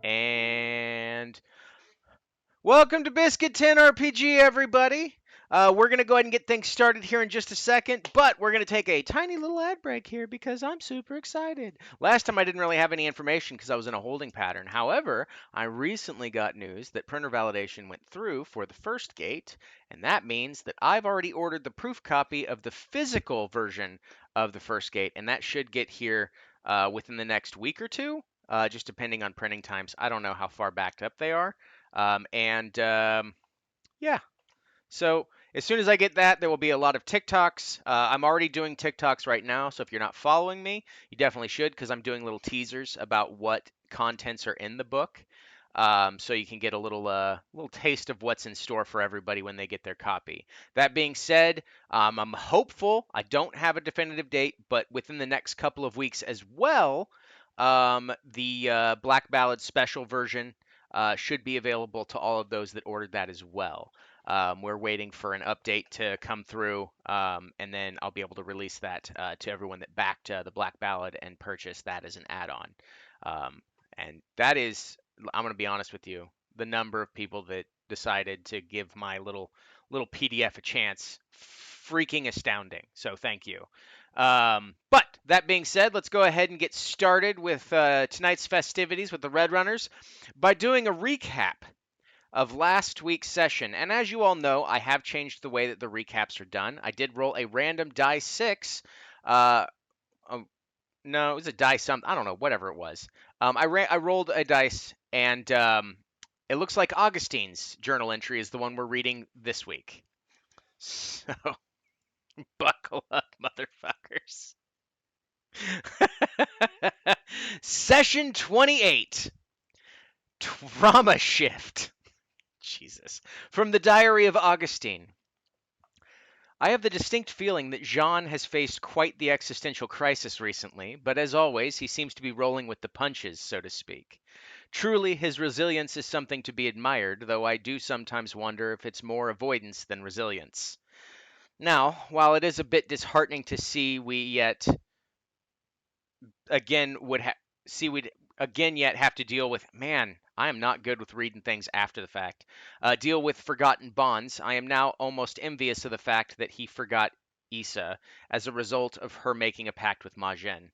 And welcome to Biscuit Tin RPG, everybody. We're going to go ahead and get things started here in just a second, but we're going to take a tiny little ad break here because I'm super excited. Last time I didn't really have any information because I was in a holding pattern. However, I recently got news that printer validation went through for the first gate, and that means that I've already ordered the proof copy of the physical version of the first gate, and that should get here within the next week or two, just depending on printing times. I don't know how far backed up they are. And yeah, so as soon as I get that, there will be a lot of TikToks. I'm already doing TikToks right now, so if you're not following me, you definitely should because I'm doing little teasers about what contents are in the book. So you can get a little taste of what's in store for everybody when they get their copy. That being said, I'm hopeful. I don't have a definitive date, but within the next couple of weeks as well, the Black Ballad special version should be available to all of those that ordered that as well. We're waiting for an update to come through, and then I'll be able to release that to everyone that backed the Black Ballad and purchased that as an add-on. And that is, I'm going to be honest with you, the number of people that decided to give my little PDF a chance, freaking astounding. So thank you. But that being said, let's go ahead and get started with tonight's festivities with the Red Runners by doing a recap of last week's session. And as you all know, I have changed the way that the recaps are done. I did roll a random die six. Uh, um, no, it was a die something. I don't know, whatever it was. I rolled a dice, and it looks like Augustine's journal entry is the one we're reading this week. So buckle up, motherfuckers. Session 28, Trauma Shift. Jesus. From the Diary of Augustine. I have the distinct feeling that Jean has faced quite the existential crisis recently, but as always, he seems to be rolling with the punches, so to speak. Truly, his resilience is something to be admired, though I do sometimes wonder if it's more avoidance than resilience. Now, while it is a bit disheartening to see we yet again would ha- see we'd again yet have to deal with, man, I am not good with reading things after the fact, deal with forgotten bonds. I am now almost envious of the fact that he forgot Issa as a result of her making a pact with Majin.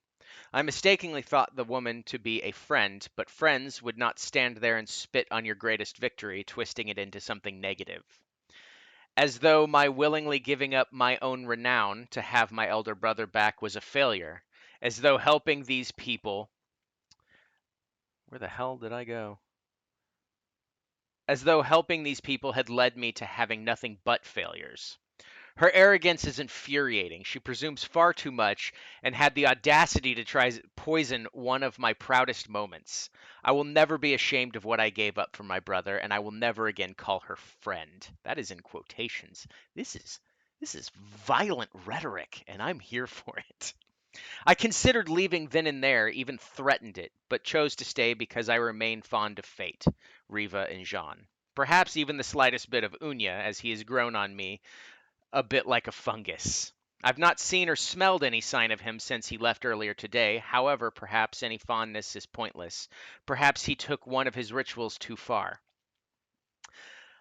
I mistakenly thought the woman to be a friend, but friends would not stand there and spit on your greatest victory, twisting it into something negative. As though my willingly giving up my own renown to have my elder brother back was a failure. As though helping these people. Where the hell did I go? As though helping these people had led me to having nothing but failures. Her arrogance is infuriating. She presumes far too much and had the audacity to try to poison one of my proudest moments. I will never be ashamed of what I gave up for my brother, and I will never again call her friend. That is in quotations. This is violent rhetoric, and I'm here for it. I considered leaving then and there, even threatened it, but chose to stay because I remain fond of Fate, Riva, and Jean. Perhaps even the slightest bit of Unya, as he has grown on me a bit like a fungus. I've not seen or smelled any sign of him since he left earlier today. However, perhaps any fondness is pointless. Perhaps he took one of his rituals too far.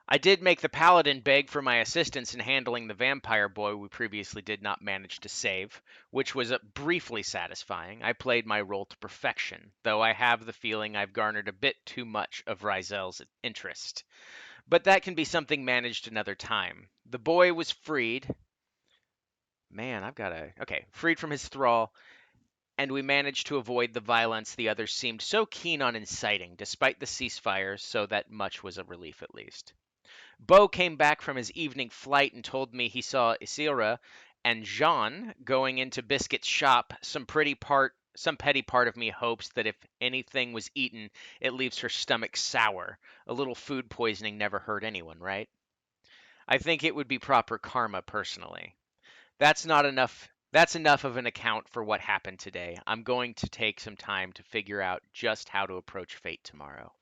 I did make the paladin beg for my assistance in handling the vampire boy we previously did not manage to save, which was briefly satisfying. I played my role to perfection, though I have the feeling I've garnered a bit too much of Rizel's interest. But that can be something managed another time. The boy was freed. Man, freed from his thrall, and we managed to avoid the violence the others seemed so keen on inciting, despite the ceasefire, so that much was a relief at least. Beau came back from his evening flight and told me he saw Isira and Jean going into Biscuit's shop. Some petty part of me hopes that if anything was eaten, it leaves her stomach sour. A little food poisoning never hurt anyone, right? I think it would be proper karma, personally. That's enough of an account for what happened today. I'm going to take some time to figure out just how to approach fate tomorrow.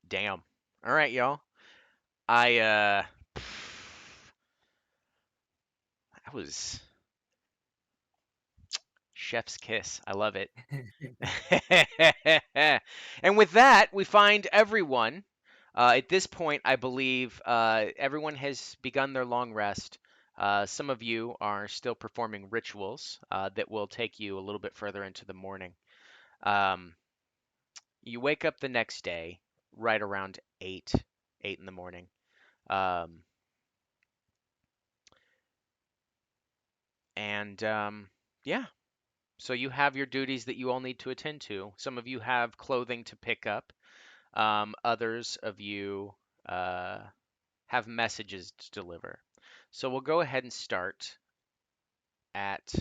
Damn. All right, y'all. I that was Chef's kiss. I love it. And with that, we find everyone. At this point, I believe everyone has begun their long rest. Some of you are still performing rituals that will take you a little bit further into the morning. Um, you wake up the next day right around 8 in the morning. Um, and yeah, so you have your duties that you all need to attend to. Some of you have clothing to pick up. Others of you uh, have messages to deliver. So we'll go ahead and start at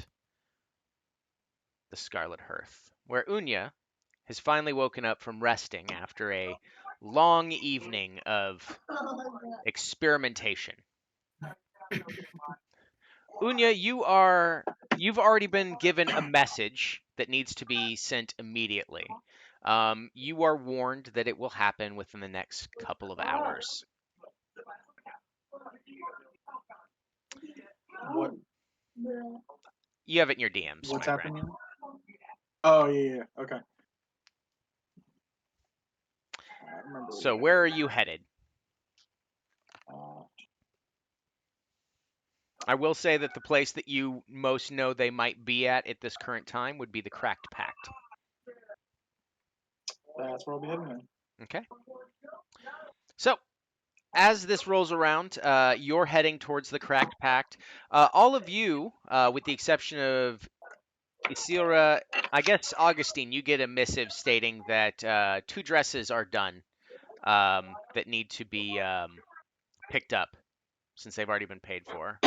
the Scarlet Hearth, where Unya has finally woken up from resting after a long evening of experimentation. Unya, you've already been given a message that needs to be sent immediately. You are warned that it will happen within the next couple of hours. What You have it in your DMs, what's my friend. happening? Oh yeah. Okay. I remember So what where are you headed? I will say that the place that you most know they might be at this current time would be the Cracked Pact. that's where I'll be heading then. Okay. So as this rolls around, you're heading towards the Cracked Pact. All of you, with the exception of Isira, I guess Augustine, you get a missive stating that 2 dresses are done that need to be picked up since they've already been paid for.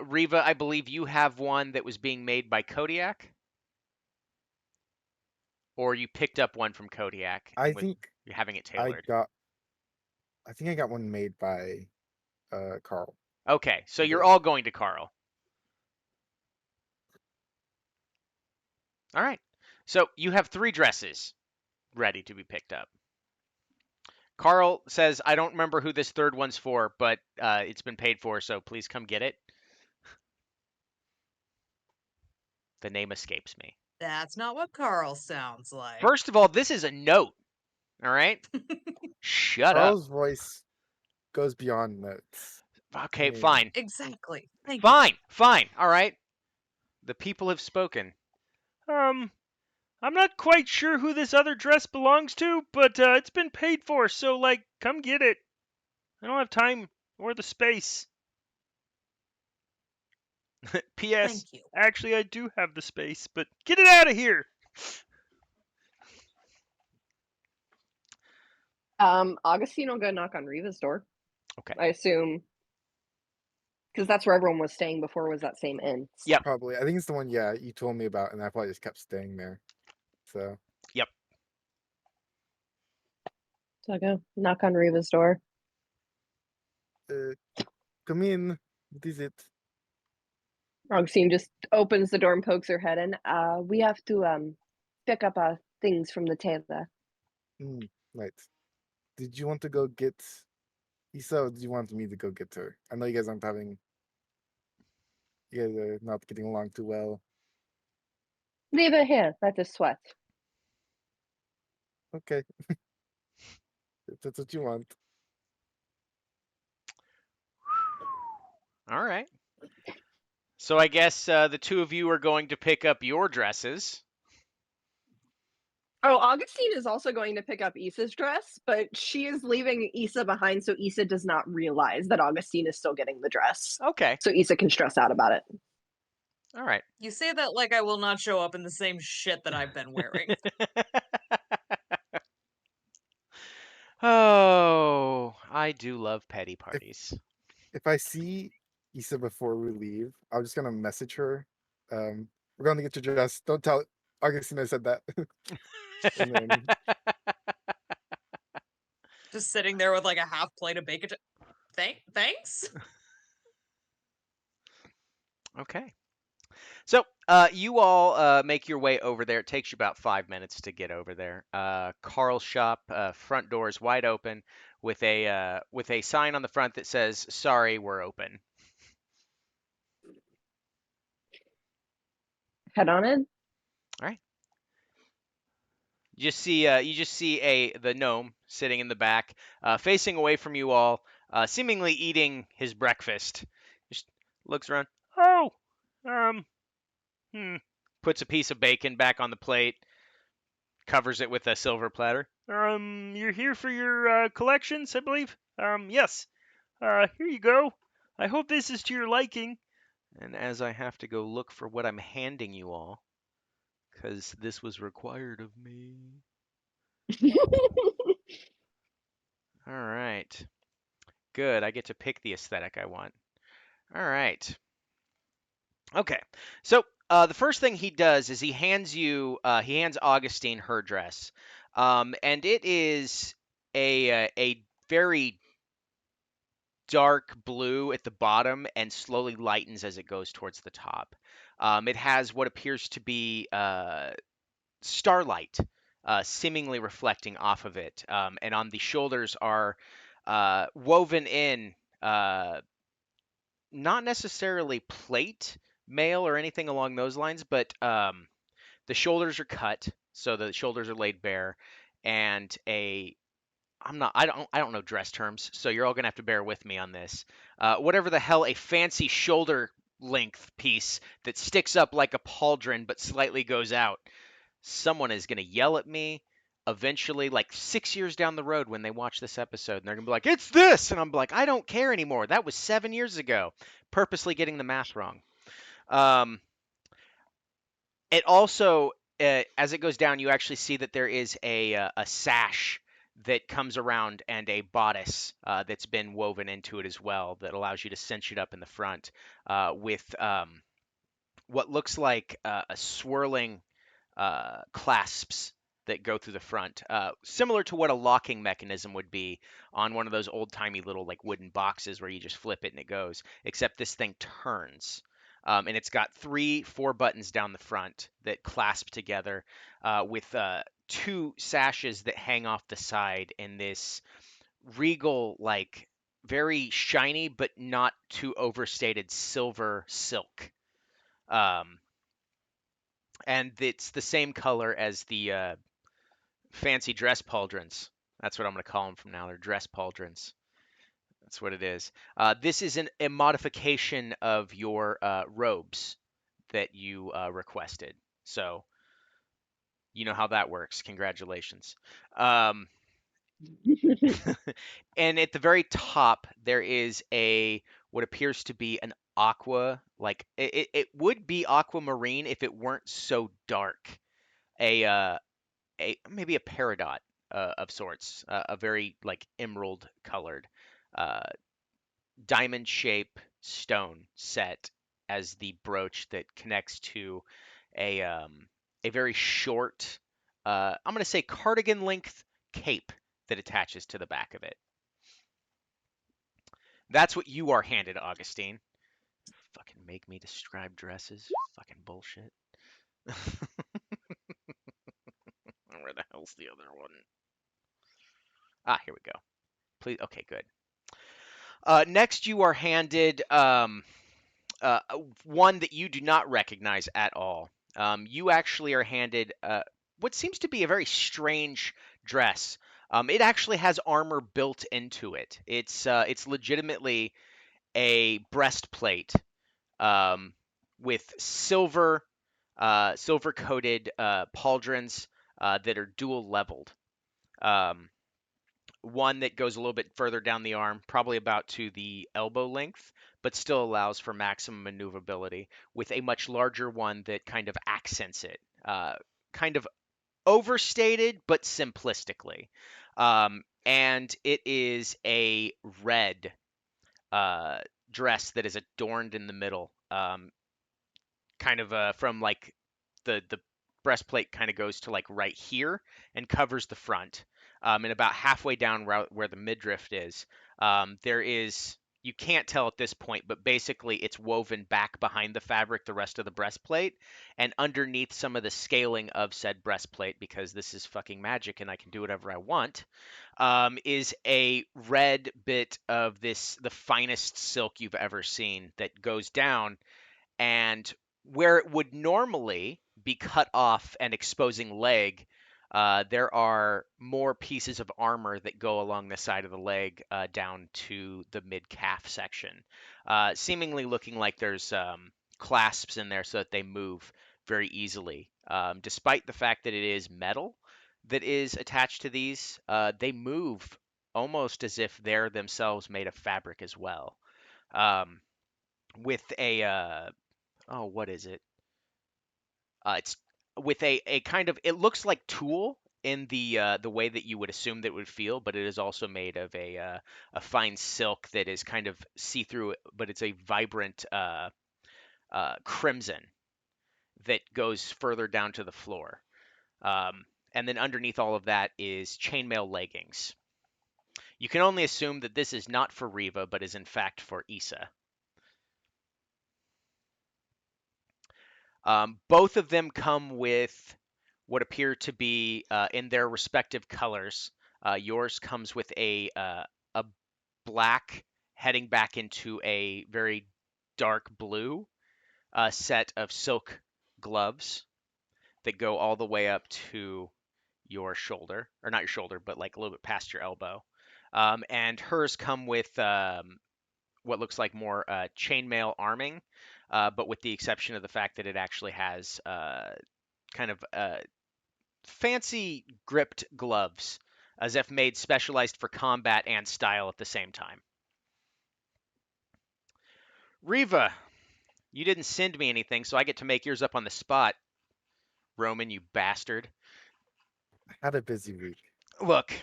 Riva, I believe you have one that was being made by Kodiak, or you picked up one from Kodiak I and think you're having it I tailored. got I think I got one made by Carl. Okay, so I you're did. all going to Carl. All right. So you have 3 dresses ready to be picked up. Carl says, I don't remember who this third one's for, but it's been paid for, so please come get it. The name escapes me. That's not what Carl sounds like. First of all, this is a note. All right? Shut up. Carl's voice goes beyond notes. Okay, Yeah. fine. Exactly. Thank Fine. All right. The people have spoken. I'm not quite sure who this other dress belongs to, but it's been paid for, so, like, come get it. I don't have time or the space. you. P.S. Thank you. Actually, I do have the space, but get it out of here! Augustine will go knock on Riva's door. Okay. I assume, because that's where everyone was staying before. Was that same inn? Yep. Probably. I think it's the one, yeah, you told me about, and I probably just kept staying there. So Yep. So I go knock on Riva's door. come in. What is it? Augustine just opens the door and pokes her head in. We have to pick up things from the tailor. Right. Did you want to go get Isa, or did you want me to go get her? I know you guys aren't having. You guys are not getting along too well. Leave her here. Let her sweat. Okay. If that's what you want. All right. So I guess the 2 of you are going to pick up your dresses. Oh, Augustine is also going to pick up Issa's dress, but she is leaving Issa behind, so Issa does not realize that Augustine is still getting the dress. Okay. So Issa can stress out about it. All right. You say that like I will not show up in the same shit that I've been wearing. Oh, I do love petty parties. If I see Issa before we leave, I'm just gonna message her. We're going to get your dress. Don't tell Augustine I said that. And then Just sitting there with like a half plate of bacon. Thanks. Okay. So you all make your way over there. It takes you about 5 minutes to get over there. Carl's shop, front door is wide open with a sign on the front that says, "Sorry, we're open." head on it. You just see the gnome sitting in the back, facing away from you all, seemingly eating his breakfast. Just looks around, Oh, puts a piece of bacon back on the plate, covers it with a silver platter. you're here for your collections, I believe. Yes. Here you go. I hope this is to your liking. And as I have to go look for what I'm handing you all, because this was required of me. All right. Good. I get to pick the aesthetic I want. All right. Okay. So the first thing he does is he hands Augustine her dress, and it is a very dark blue at the bottom and slowly lightens as it goes towards the top. It has what appears to be starlight seemingly reflecting off of it, and on the shoulders are woven in not necessarily plate mail or anything along those lines, but the shoulders are cut, so the shoulders are laid bare, and I don't know dress terms, so you're all gonna have to bear with me on this. Whatever the hell, a fancy shoulder length piece that sticks up like a pauldron but slightly goes out. Someone is gonna yell at me eventually, like 6 years down the road when they watch this episode, and they're gonna be like, "It's this," and I'm like, "I don't care anymore. That was 7 years ago." Purposely getting the math wrong. It also, as it goes down, you actually see that there is a sash that comes around and a bodice that's been woven into it as well that allows you to cinch it up in the front with what looks like a swirling clasps that go through the front, similar to what a locking mechanism would be on one of those old-timey little like wooden boxes where you just flip it and it goes, except this thing turns. And it's got 4 buttons down the front that clasp together with 2 sashes that hang off the side in this regal, like very shiny but not too overstated silver silk. And it's the same color as the fancy dress pauldrons. That's what I'm going to call them from now. They're dress pauldrons. That's what it is. This is a modification of your robes that you requested. So you know how that works. Congratulations. And at the very top, there is what appears to be an aqua, like it would be aquamarine if it weren't so dark. Maybe a peridot of sorts, a very like emerald colored diamond shape stone set as the brooch that connects to a very short, I'm gonna say cardigan length cape that attaches to the back of it. That's what you are handed, Augustine. Fucking make me describe dresses. Fucking bullshit. Where the hell's the other one? Ah, here we go. Please. Okay, good. Next, you are handed one that you do not recognize at all. You actually are handed what seems to be a very strange dress. It actually has armor built into it. It's legitimately a breastplate with silver coated pauldrons that are dual leveled. One that goes a little bit further down the arm, probably about to the elbow length, but still allows for maximum maneuverability, with a much larger one that kind of accents it, kind of overstated, but simplistically. And it is a red dress that is adorned in the middle, kind of from like the breastplate kind of goes to like right here and covers the front. And about halfway down where the midriff is, there is, you can't tell at this point, but basically it's woven back behind the fabric, the rest of the breastplate, and underneath some of the scaling of said breastplate, because this is fucking magic and I can do whatever I want, is a red bit of the finest silk you've ever seen that goes down and where it would normally be cut off and exposing leg, there are more pieces of armor that go along the side of the leg down to the mid calf section, seemingly looking like there's clasps in there so that they move very easily. Despite the fact that it is metal that is attached to these, they move almost as if they're themselves made of fabric as well. With a oh, what is it? It's with a kind of, it looks like tulle in the way that you would assume that it would feel, but it is also made of a fine silk that is kind of see through, but it's a vibrant crimson that goes further down to the floor. And then underneath all of that is chainmail leggings. You can only assume that this is not for Riva, but is in fact for Issa. Both of them come with what appear to be in their respective colors. Yours comes with a black heading back into a very dark blue set of silk gloves that go all the way up to your shoulder, or not your shoulder, but like a little bit past your elbow. And hers come with what looks like more chainmail arming, but with the exception of the fact that it actually has kind of fancy gripped gloves, as if made specialized for combat and style at the same time. Riva, you didn't send me anything, so I get to make yours up on the spot. Roman, you bastard. I had a busy week. Look,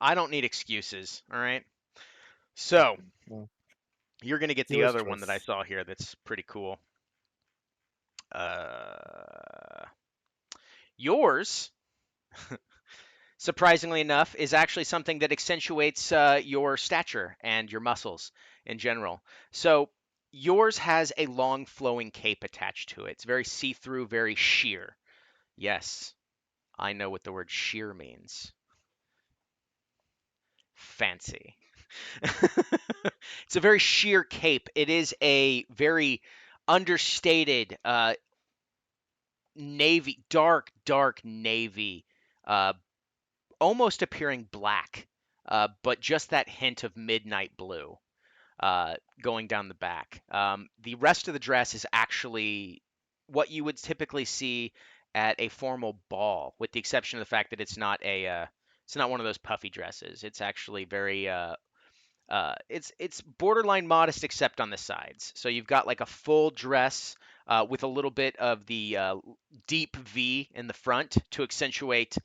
I don't need excuses, all right? So, Well, you're going to get the yours other one that I choice. saw here that's pretty cool. Yours, surprisingly enough, is actually something that accentuates your stature and your muscles in general. So, yours has a long flowing cape attached to it. It's very see-through, very sheer. Yes, I know what the word sheer means. Fancy. It's a very sheer cape. It is a very understated navy, dark navy, almost appearing black, but just that hint of midnight blue going down the back. The rest of the dress is actually what you would typically see at a formal ball, with the exception of the fact that it's not one of those puffy dresses. It's actually very it's borderline modest except on the sides. So you've got like a full dress with a little bit of the deep V in the front to accentuate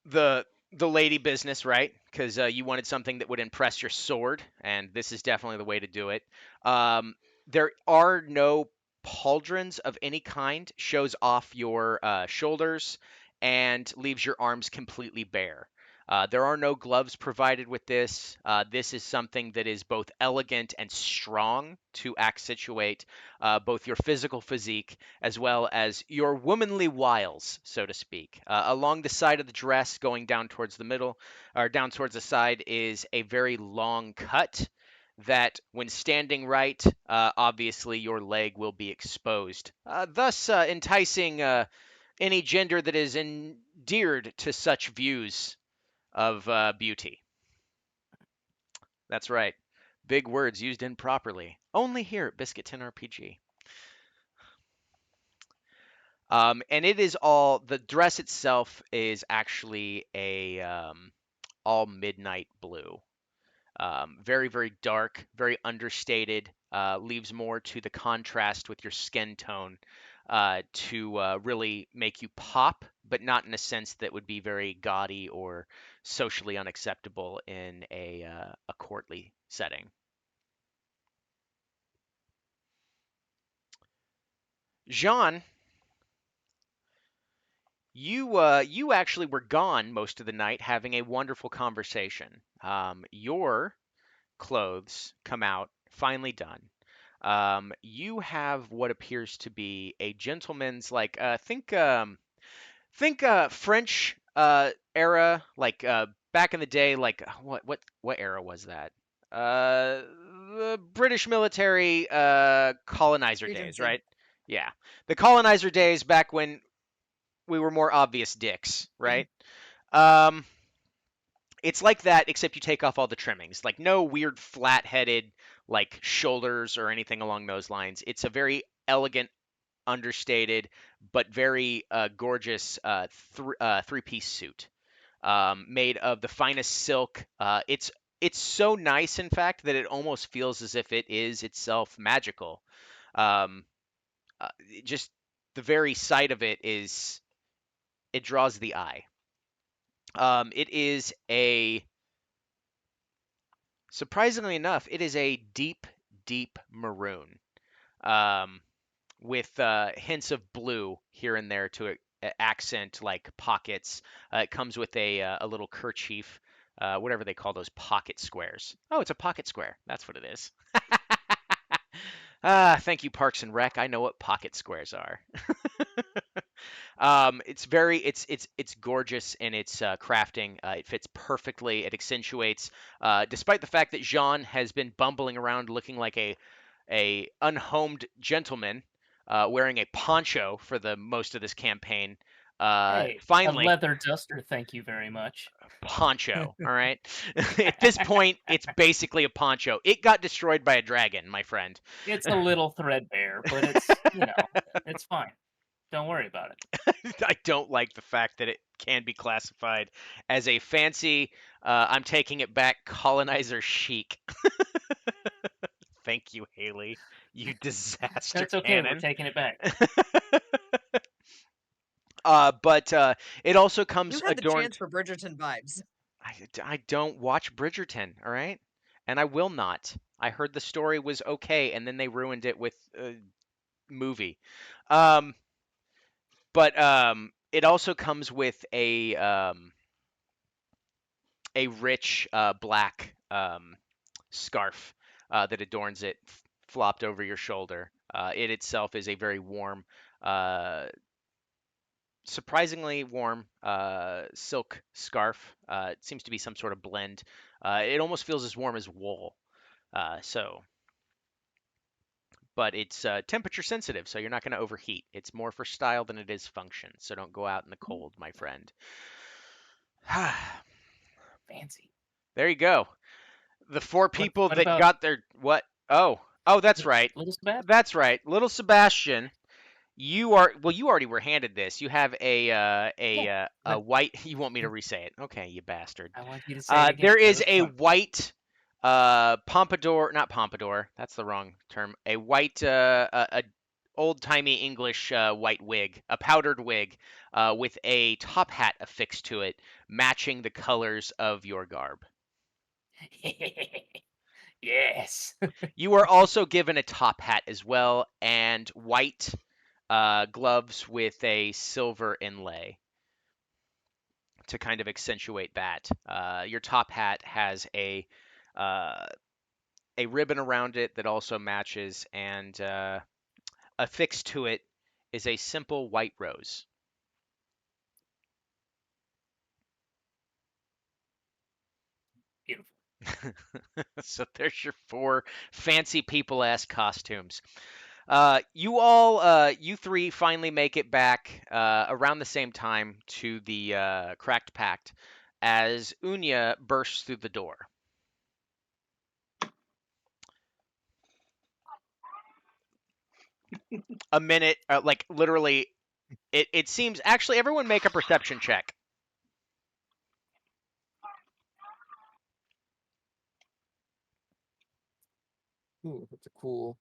the lady business, right? Because you wanted something that would impress your sword, and this is definitely the way to do it. There are no pauldrons of any kind. Shows off your shoulders and leaves your arms completely bare. There are no gloves provided with this. This is something that is both elegant and strong to accentuate both your physical physique as well as your womanly wiles, so to speak. Along the side of the dress, going down towards the middle, or down towards the side, is a very long cut that, when standing right, obviously your leg will be exposed, thus enticing any gender that is endeared to such views of beauty. That's right. Big words used improperly. Only here at Biscuit Tin RPG. And it is all, the dress itself is actually a all midnight blue. Very, very dark, very understated, leaves more to the contrast with your skin tone to really make you pop, but not in a sense that would be very gaudy or socially unacceptable in a courtly setting. Jean, you actually were gone most of the night having a wonderful conversation. Your clothes come out finally done. You have what appears to be a gentleman's, like think French era, like back in the day, like what era was that? The British military colonizer days, Regency. right? Yeah. The colonizer days back when we were more obvious dicks, right? It's like that, except you take off all the trimmings. Like no weird flat-headed like shoulders or anything along those lines. It's a very elegant, understated, but very gorgeous three-piece suit made of the finest silk. It's so nice, in fact, that it almost feels as if it is itself magical. Um, just the very sight of it draws the eye. It is surprisingly enough, it is a deep, deep maroon with hints of blue here and there to accent like pockets. It comes with a little kerchief, whatever they call those pocket squares. Oh, it's a pocket square. That's what it is. Thank you, Parks and Rec. I know what pocket squares are. It's gorgeous in its crafting. It fits perfectly. It accentuates, despite the fact that Jean has been bumbling around looking like a unhomed gentleman, wearing a poncho for the most of this campaign. Hey, a Finally, leather duster, thank you very much. poncho. All right. At this point, it's basically a poncho. It got destroyed by a dragon, my friend. It's a little threadbare, but it's, it's fine. Don't worry about it. I don't like the fact that it can be classified as a fancy, I'm taking it back, colonizer chic. Thank you, Haley. You disaster That's okay, we're cannon. taking it back. But it also comes You had the adorned. chance for Bridgerton vibes. I don't watch Bridgerton, all right? And I will not. I heard the story was okay, and then they ruined it with a movie. But it also comes with a rich black scarf that adorns it, flopped over your shoulder. It itself is a very warm, surprisingly warm silk scarf. It seems to be some sort of blend. It almost feels as warm as wool. But it's temperature sensitive, so you're not going to overheat. It's more for style than it is function. So don't go out in the cold, my friend. Fancy. There you go. The four people what that about- got their what? Oh, that's right. Little Sebastian? That's right. Little Sebastian, you already were handed this. You have a white. You want me to re-say it? Okay, you bastard. I want you to say it again. There That is was a fun. white pompadour, not pompadour. That's the wrong term. A white a old-timey English white wig, a powdered wig, with a top hat affixed to it, matching the colors of your garb. Yes. You are also given a top hat as well, and white gloves with a silver inlay to kind of accentuate that. Your top hat has a ribbon around it that also matches, and affixed to it is a simple white rose. Beautiful. So there's your four fancy people-ass costumes. You three finally make it back around the same time to the Cracked Pact as Unya bursts through the door. A minute, like literally, it seems. Actually, everyone make a perception check. Ooh, that's a cool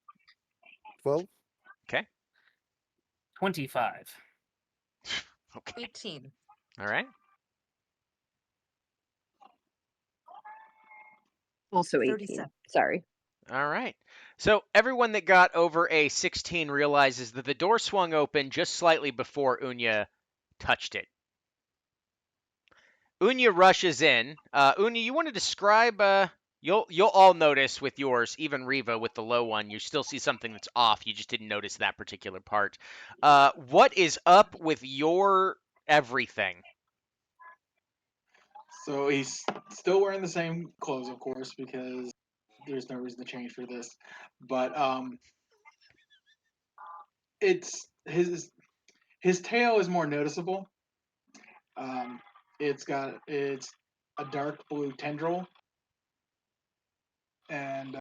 12. 25. Okay. 18. All right. Also 18. 37. Sorry. All right. So everyone that got over a 16 realizes that the door swung open just slightly before Unya touched it. Unya rushes in. Unya, you want to describe? You'll all notice with yours, even Riva with the low one, you still see something that's off. You just didn't notice that particular part. What is up with your everything? So he's still wearing the same clothes, of course, because there's no reason to change for this. But it's his tail is more noticeable. It's a dark blue tendril, and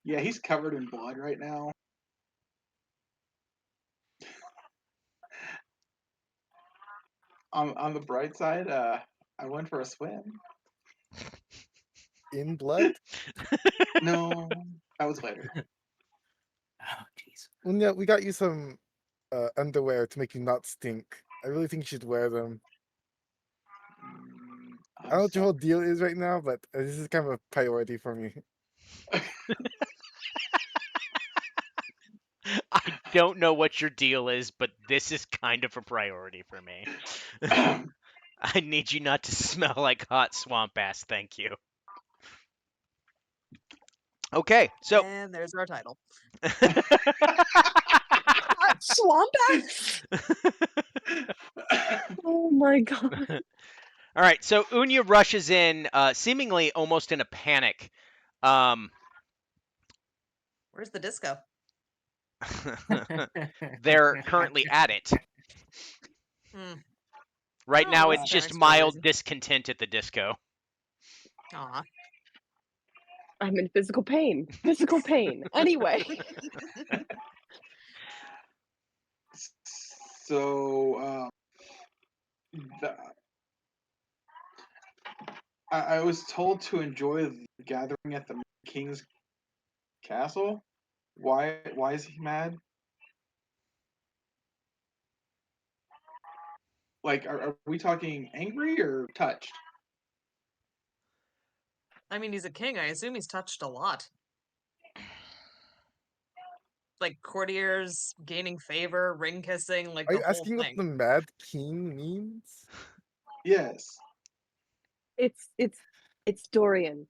yeah, he's covered in blood right now. On the bright side, I went for a swim. In blood? No, that was later. Oh, jeez. Unya, we got you some underwear to make you not stink. I really think you should wear them. I don't know what your whole deal is right now, but this is kind of a priority for me. I don't know what your deal is, but this is kind of a priority for me. I need you not to smell like hot swamp ass, thank you. Okay, so And there's our title. Swamp ass? Oh my god. all right, so Unya rushes in, seemingly almost in a panic. Where's the disco? They're currently at it. Hmm. Right Oh, now, that's it's kinda just mild crazy. discontent at the disco. Aw. I'm in physical pain. Physical pain. Anyway. So the, I was told to enjoy the gathering at the king's castle. Why is he mad? Like, are we talking angry or touched? I mean, he's a king. I assume he's touched a lot. Like courtiers gaining favor, ring kissing, like Are the you whole asking what thing. the Mad King means? Yes. It's Dorian.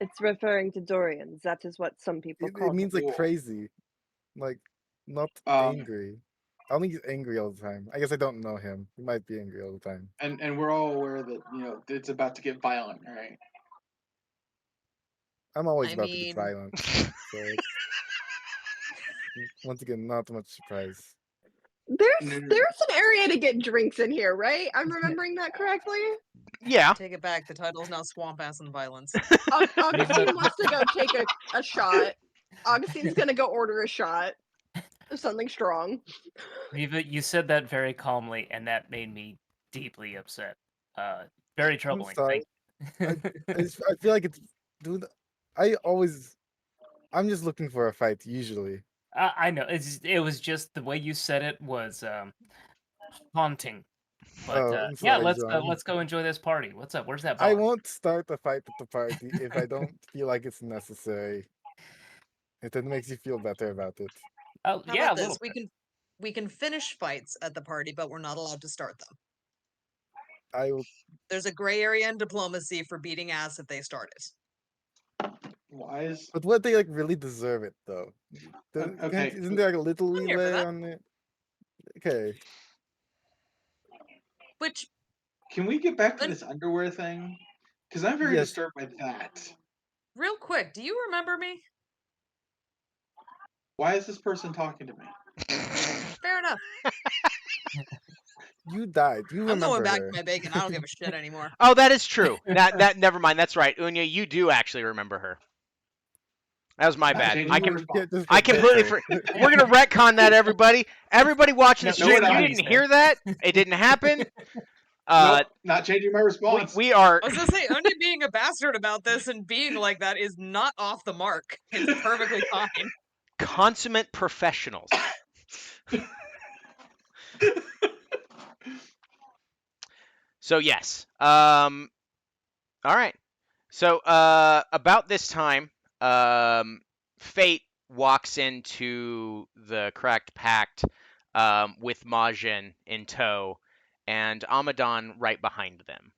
It's referring to Dorians. That is what some people It call him. means like Cool. crazy, like not angry. I don't think he's angry all the time. I guess I don't know him. He might be angry all the time. And we're all aware that it's about to get violent, right? I'm always I about to mean- get violent. So it's, once again, not much surprise. There's No. an area to get drinks in here, right? I'm remembering that correctly. Yeah. Take it back. The title's now Swamp Ass and Violence. Augustine wants to go take a shot. Augustine's gonna go order a shot of something strong. Riva, you said that very calmly, and that made me deeply upset. Very troubling. sorry. Thank I feel like it's, dude. I'm just looking for a fight usually. I know. It was just the way you said it was haunting. But Oh, I'm yeah, sorry, John. let's go enjoy this party. What's up? Where's that I bar? won't start a fight at the party if I don't feel like it's necessary. If it makes you feel better about it. Oh How yeah, about a little this? bit. We can finish fights at the party, but we're not allowed to start them. I will. There's a gray area in diplomacy for beating ass if they start it. Why is But what they like really deserve it though? okay? Isn't there like a little I'm here for leeway that. on it? Okay. Which Can we get back to Then- this underwear thing? Because I'm very Yes. disturbed by that. real quick, do you remember me? Why is this person talking to me? Fair enough. You died. You I'm remember going back her. to my bacon. I don't give a shit anymore. Oh, that is true. That never mind. That's right. Unya, you do actually remember her. That was my Not bad. changing I my can response. just I completely forget we're gonna retcon that, everybody. Everybody watching the No, we're stream, you not. didn't hear that. It didn't happen. Nope, not changing my response. We are I was gonna say, Anya being a bastard about this and being like that is not off the mark. It's perfectly fine. consummate professionals. So yes. All right. So about this time, Fate walks into the Cracked Pact with Majin in tow, and Amadon right behind them.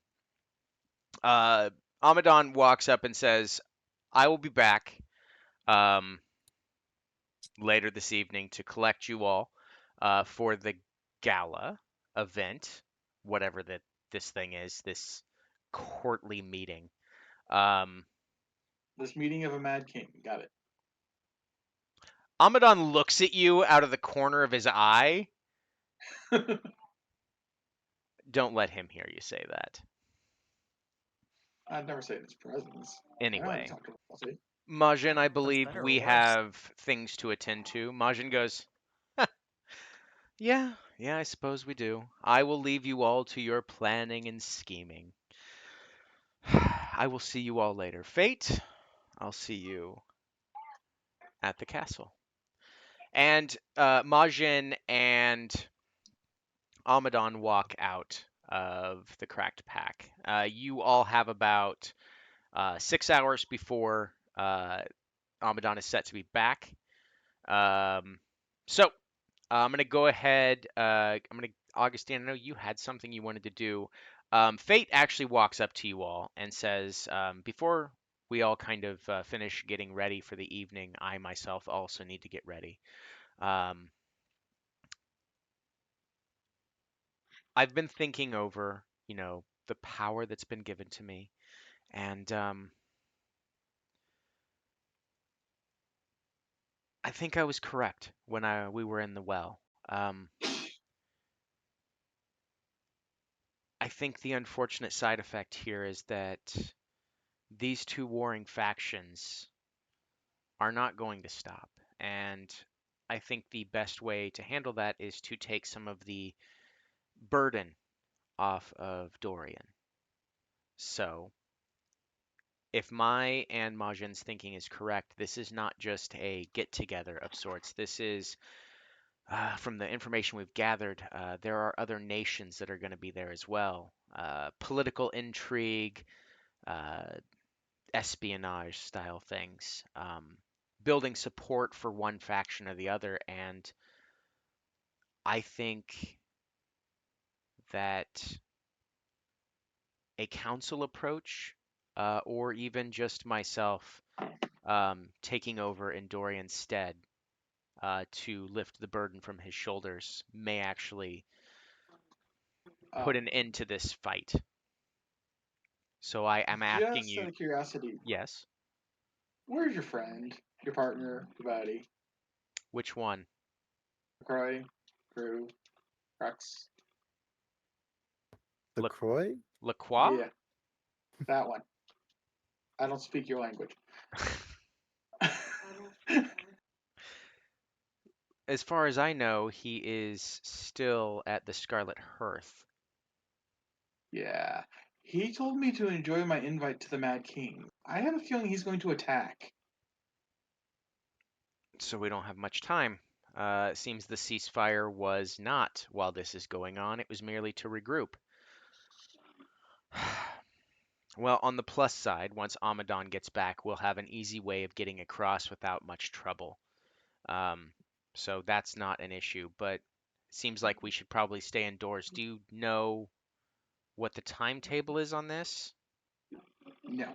Amadon walks up and says, "I will be back later this evening to collect you all for the gala event, whatever this thing is, this courtly meeting." This meeting of a Mad King. Got it. Amadon looks at you out of the corner of his eye. Don't let him hear you say that. I'd never say it in his presence. Anyway, Talk about it. Majin, I That's believe better or we worse? have things to attend to. Majin goes, "Huh, yeah, I suppose we do. I will leave you all to your planning and scheming. I will see you all later. Fate, I'll see you at the castle." And Majin and Amadon walk out of the cracked pack. You all have about 6 hours before Amadon is set to be back. So I'm gonna go ahead. Augustine, I know you had something you wanted to do. Fate actually walks up to you all and says, before we all kind of finish getting ready for the evening, I myself also need to get ready. I've been thinking over, the power that's been given to me, and I think I was correct when we were in the well. I think the unfortunate side effect here is that these two warring factions are not going to stop, and I think the best way to handle that is to take some of the burden off of Dorian. So, if my and Majin's thinking is correct, this is not just a get together of sorts. This is, from the information we've gathered, there are other nations that are going to be there as well. Political intrigue, uh, espionage style things, building support for one faction or the other. And I think that a council approach, or even just myself taking over in Dorian's stead to lift the burden from his shoulders, may actually put an end to this fight. So I am asking Just out you, of curiosity, yes, where's your friend, your partner, your buddy, which one? McCroy, Crew, Rex? The Look- Croy? Lacroix? Yeah, that one. I don't speak your language. As far as I know, he is still at the Scarlet Hearth. Yeah. He told me to enjoy my invite to the Mad King. I have a feeling he's going to attack. So we don't have much time. It seems the ceasefire was not while this is going on, it was merely to regroup. Well, on the plus side, once Amadon gets back, we'll have an easy way of getting across without much trouble. So that's not an issue, but it seems like we should probably stay indoors. Do you know what the timetable is on this? No.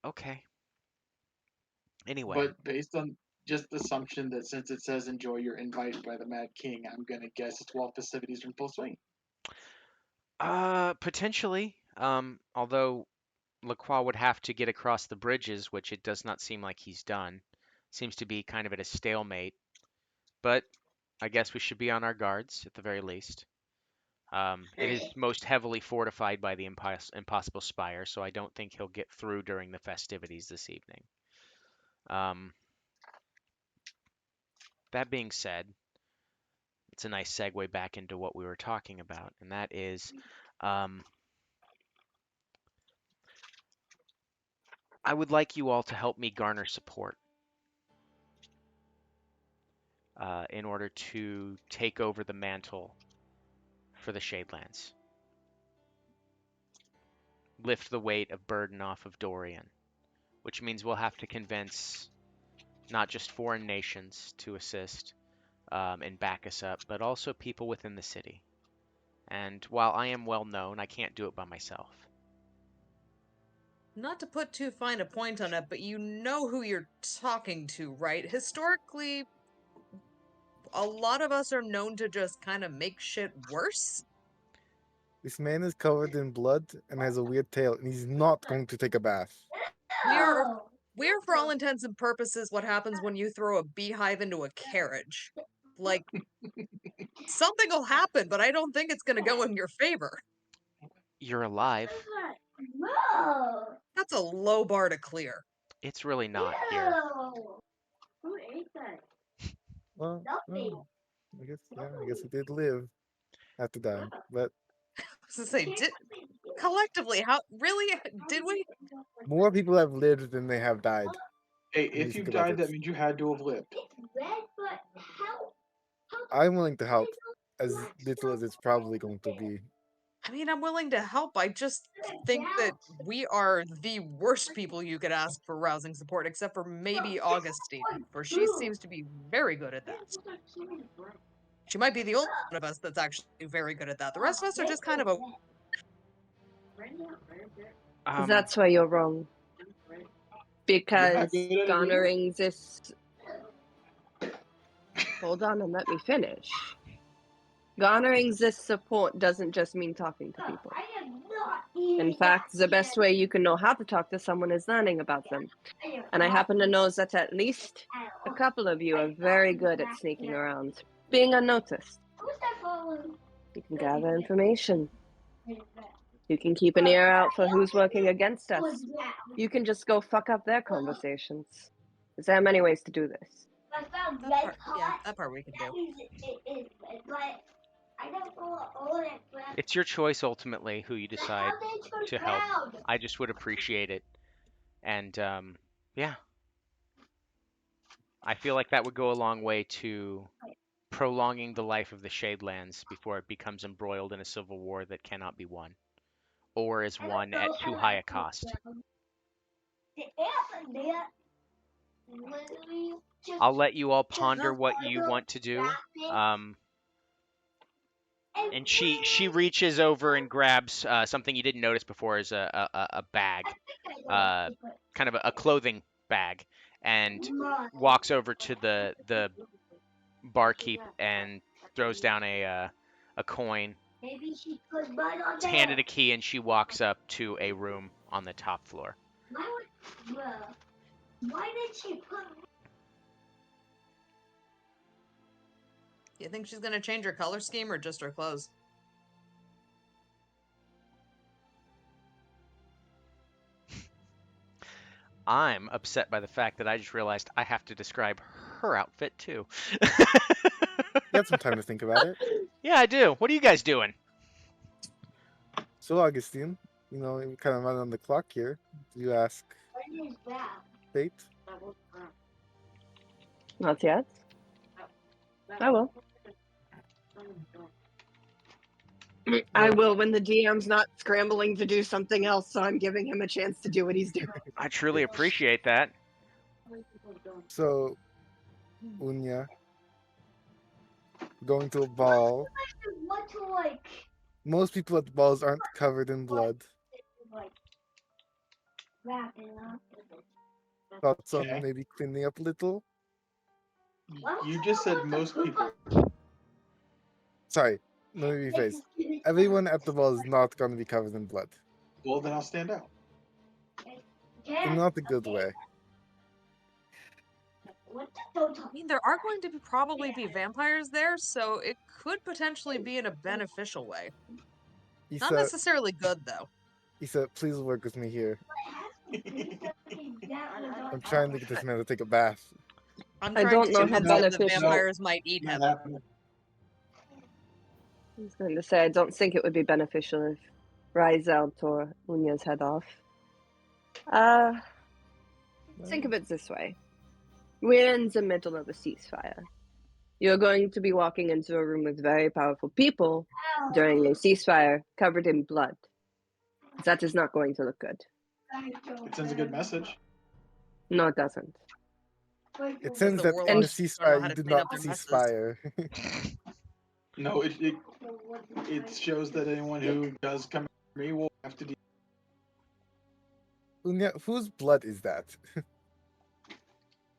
Okay. Anyway, But based on just the assumption that since it says enjoy your invite by the Mad King, I'm gonna guess it's while festivities are in full swing. potentially. Although Lacroix would have to get across the bridges, which it does not seem like he's done. Seems to be kind of at a stalemate. But I guess we should be on our guards at the very least. It is most heavily fortified by the Impossible Spire, so I don't think he'll get through during the festivities this evening. That being said, it's a nice segue back into what we were talking about, and that is I would like you all to help me garner support in order to take over the mantle for the Shadelands. Lift the weight of burden off of Dorian, which means we'll have to convince not just foreign nations to assist and back us up, but also people within the city. And while I am well known, I can't do it by myself. Not to put too fine a point on it, but you know who you're talking to, right? Historically, a lot of us are known to just kind of make shit worse. This man is covered in blood and has a weird tail, and he's not going to take a bath. We are we're for all intents and purposes what happens when you throw a beehive into a carriage. Like, something will happen, but I don't think it's gonna go in your favor. You're alive. That's a low bar to clear. It's really not here. Well, I guess he did live after dying. But I was gonna say, collectively, how really did we? more people have lived than they have died. Hey, When you if you think about died, it. that means you had to have lived. I'm willing to help as little as it's probably going to be. I mean, I'm willing to help. I just think that we are the worst people you could ask for rousing support, except for maybe Augustine, for she seems to be very good at that. She might be the only one of us that's actually very good at that. The rest of us are just kind of a. That's why you're wrong. Because good at it, garnering this. Hold on and let me finish. Garnering this support doesn't just mean talking to people. In fact, the best way you can know how to talk to someone is learning about them. And I happen to know that at least a couple of you are very good at sneaking around, being unnoticed. You can gather information. You can keep an ear out for who's working against us. You can just go fuck up their conversations. There are many ways to do this. That part we can do. It's your choice ultimately who you decide to help. I just would appreciate it. And yeah. I feel like that would go a long way to prolonging the life of the Shadelands before it becomes embroiled in a civil war that cannot be won, or is won at too high a cost. I'll let you all ponder what you want to do. And she reaches over and grabs something you didn't notice before, is a bag, kind of a clothing bag, and walks over to the barkeep and throws down a coin. It's handed a key, and she walks up to a room on the top floor. Why did she put? You think she's gonna change her color scheme or just her clothes? I'm upset by the fact that I just realized I have to describe her outfit too. You got some time to think about it. Yeah, I do. What are you guys doing? So, Augustine, you know, we kind of run on the clock here. Do you ask Fate? Not yet. I will. I will when the DM's not scrambling to do something else, so I'm giving him a chance to do what he's doing. I truly appreciate that. So, Unya, going to a ball. What to like? Most people at balls aren't covered in blood. Wrap it up. Thoughts on Okay. maybe cleaning up a little? You just said most people. Sorry, let me rephrase. Everyone at the ball is not going to be covered in blood. Well, then I'll stand out. In not a good way. I mean, there are going to probably be vampires there, so it could potentially be in a beneficial way. Not Issa, necessarily good, though. Issa, please work with me here. I'm trying to get this man to take a bath. I'm I trying don't to know how convince him that beneficial- vampires might eat Not him. happening. I was going to say, I don't think it would be beneficial if Ryzel tore Unya's head off. Think of it this way. We're in the middle of a ceasefire. You're going to be walking into a room with very powerful people during a ceasefire covered in blood. That is not going to look good. It sends a good message. No, it doesn't. It sends the that warlocks in the don't know ceasefire how you to did clean not up their messes. ceasefire. No, it shows that anyone who does come after me will have to deal. Unya, whose blood is that?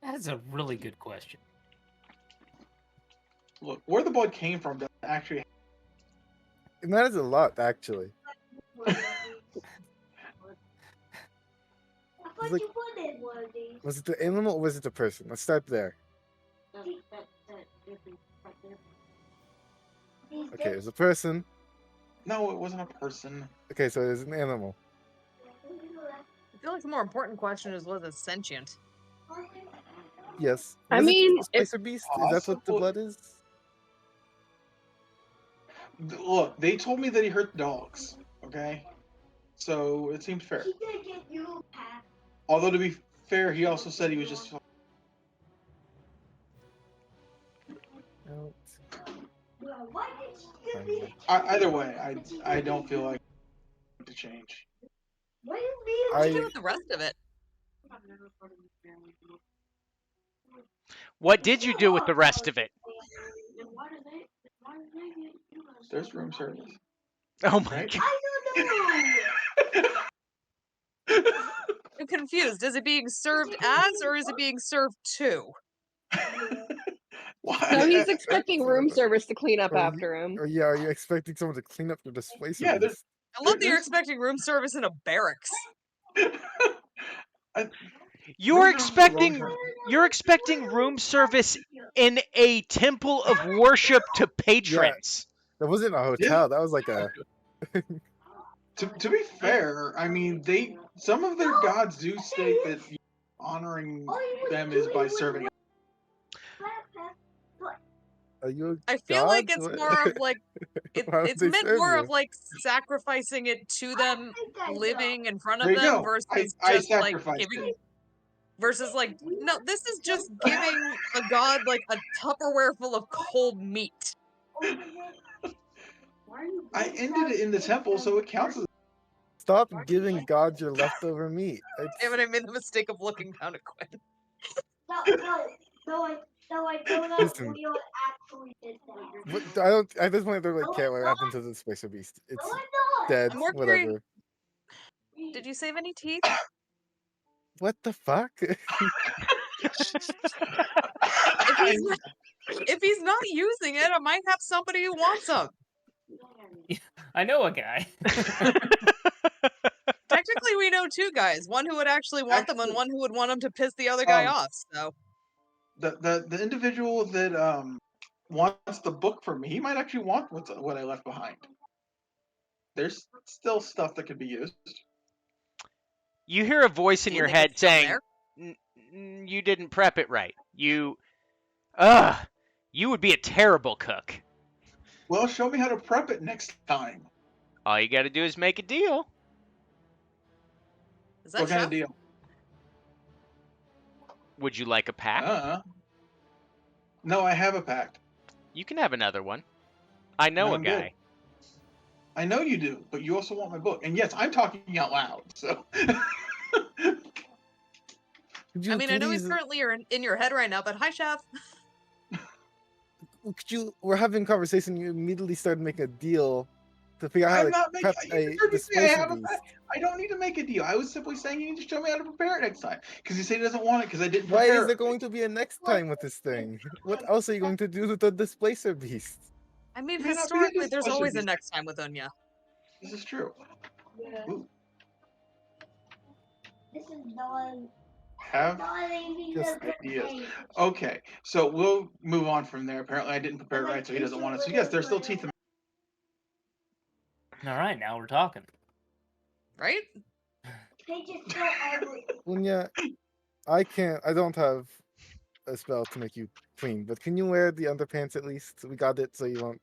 That's a really good question. Look, where the blood came from doesn't actually. It matters a lot, actually. thought like- you wanted one of these. Was it the animal or was it the person? Let's start there. These Okay, it was a person. No, it wasn't a person. Okay, so it was an animal. I feel like the more important question is, was it sentient? Yes. I Was it mean, the Spicer Beast? Is that what the possible- blood is? Look, they told me that he hurt the dogs. Okay, so it seemed fair. She did get you, Pat. Although to be fair, he also said he was just. No. Well, why did she give me? Either way, I don't feel like to change. What do you mean? What do you I- do with the rest of it? What did you do with the rest of it? There's room service, Oh my right? god. I don't know. I'm confused. Is it being served as, or is it being served to? Why? So he's expecting room service to clean up Are you- after him. Or yeah, are you expecting someone to clean up the Displacer Yeah, Beast? I love that you're There's- expecting room service in a barracks. You're Room service is the wrong expecting term. you're expecting room service in a temple of worship to patrons. That wasn't a hotel. That was like a. To be fair, I mean some of their gods do state that honoring them is by serving. Are you? I feel like God? it's What- more of like Why would it's they meant serve more you? of like sacrificing it to them living in front of There you them go. versus I just like sacrificed giving it. versus like no, this is just giving a god like a Tupperware full of cold meat. I ended it in the temple, so it counts as. Stop giving God your leftover meat. Damn it, I made the mistake of looking down at Quinn. No, I don't know Listen. if Leo actually did that. What, I don't. At this point, I don't really care what happened to the Spacer Beast. It's No, I'm not. dead. I'm more Whatever. curious- Did you save any teeth? What the fuck? If he's not using it, I might have somebody who wants them. I know a guy. Technically, we know two guys. One who would actually want them, and Actually- one who would want them to piss the other guy Um, off. So The individual that wants the book from me, he might actually want what I left behind. There's still stuff that could be used. You hear a voice in you your think head it's still saying, there? You didn't prep it right. You would be a terrible cook. Well, show me how to prep it next time. All you got to do is make a deal. Is that What kind chef? of deal? Would you like a pack? No, I have a pact. You can have another one. I know No, a I'm good. guy. I know you do, but you also want my book. And yes, I'm talking out loud. So Could you I mean, I know he's please- currently in your head right now, but hi, chef. Could you? We're having a conversation. You immediately started making a deal to figure out how I'm to not making. prep You a heard me say I Displacer have a Beast. pact. I don't need to make a deal. I was simply saying you need to show me how to prepare it next time. Because you say he doesn't want it because I didn't Why prepare is there it. going to be a next time with this thing? What else are you going to do with the Displacer Beast? I mean, May not be a historically, there's discussion always a piece. next time with Unya. This is true. Ooh, This is not have Just ideas. Okay, so we'll move on from there. Apparently, I didn't prepare it right, so he doesn't want it. So yes, there's still teeth in. All right, now we're talking. Right? They just put everything. Unya, I don't have a spell to make you clean, but can you wear the underpants at least? We got it, so you won't.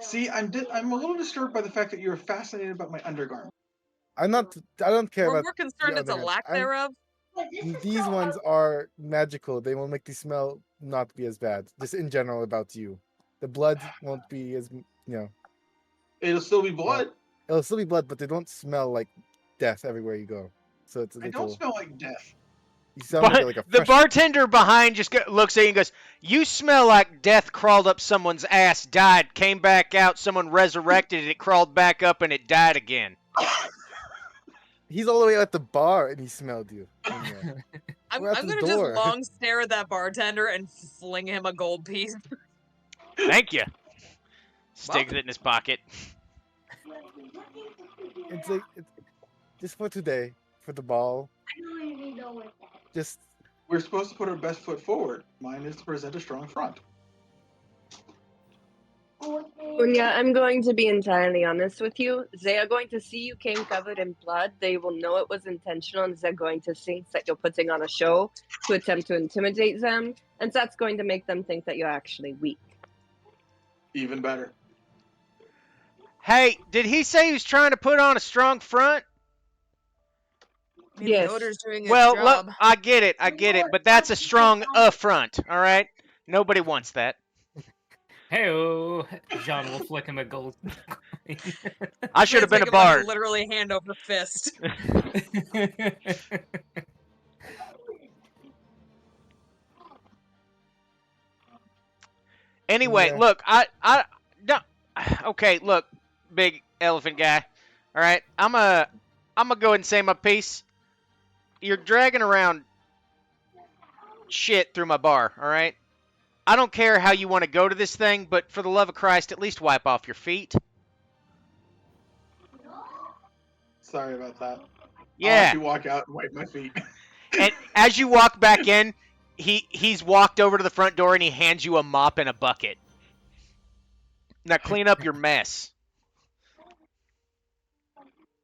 See, I'm a little disturbed by the fact that you're fascinated about my undergarment. I'm not. I don't care We're about more concerned it's a other hand. lack I'm- thereof. But this is these so ones ugly. are magical. They will make the smell not be as bad. Just in general about you. The blood won't be as It'll still be blood. It'll still be blood, but they don't smell like death everywhere you go. So it's a I little. don't smell like death. You sound But like a the fresh. bartender behind just looks at you and goes, "You smell like death crawled up someone's ass, died, came back out, someone resurrected it, it crawled back up, and it died again." He's all the way at the bar and he smelled you. Unya. I'm We're at the gonna door. just long stare at that bartender and fling him a gold piece. Thank you. Sticks it in his pocket. It's like it's just for today, for the ball. Just We're supposed to put our best foot forward. Mine is to present a strong front. Unya, I'm going to be entirely honest with you. They are going to see you came covered in blood. They will know it was intentional, and they're going to think that you're putting on a show to attempt to intimidate them, and that's going to make them think that you're actually weak. Even better. Hey, did he say he was trying to put on a strong front? I mean, Yes. the Odor's doing his Well, look, job. I get it, but that's a strong front, all right? Nobody wants that. Hey, Jean will flick him a gold coin. I should have been a Take him, like, bard. literally hand over fist. Anyway, Yeah. look, no, okay, look, big elephant guy. All right, I'm gonna go ahead and say my piece. You're dragging around shit through my bar, all right? I don't care how you want to go to this thing, but for the love of Christ, at least wipe off your feet. Sorry about that. I'll Yeah. actually walk out and wipe my feet. And as you walk back in, he's walked over to the front door and he hands you a mop and a bucket. Now clean up your mess.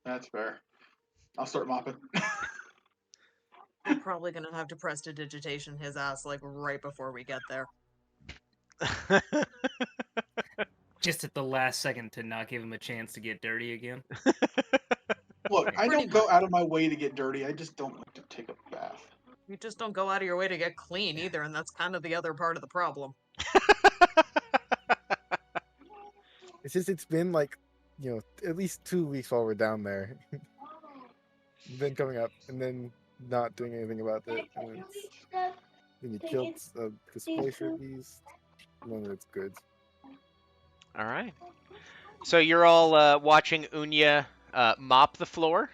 That's fair. I'll start mopping. I'm probably gonna have to prestidigitation his ass, like, right before we get there. Just at the last second to not give him a chance to get dirty again. Look, I Pretty don't go out of my way to get dirty. I just don't like to take a bath. You just don't go out of your way to get clean either, and that's kind of the other part of the problem. it's just it's been like, at least 2 weeks while we're down there. Then coming up and then not doing anything about it. And then you killed a displacer beast. None of it's good. All right. So you're all watching Unya mop the floor.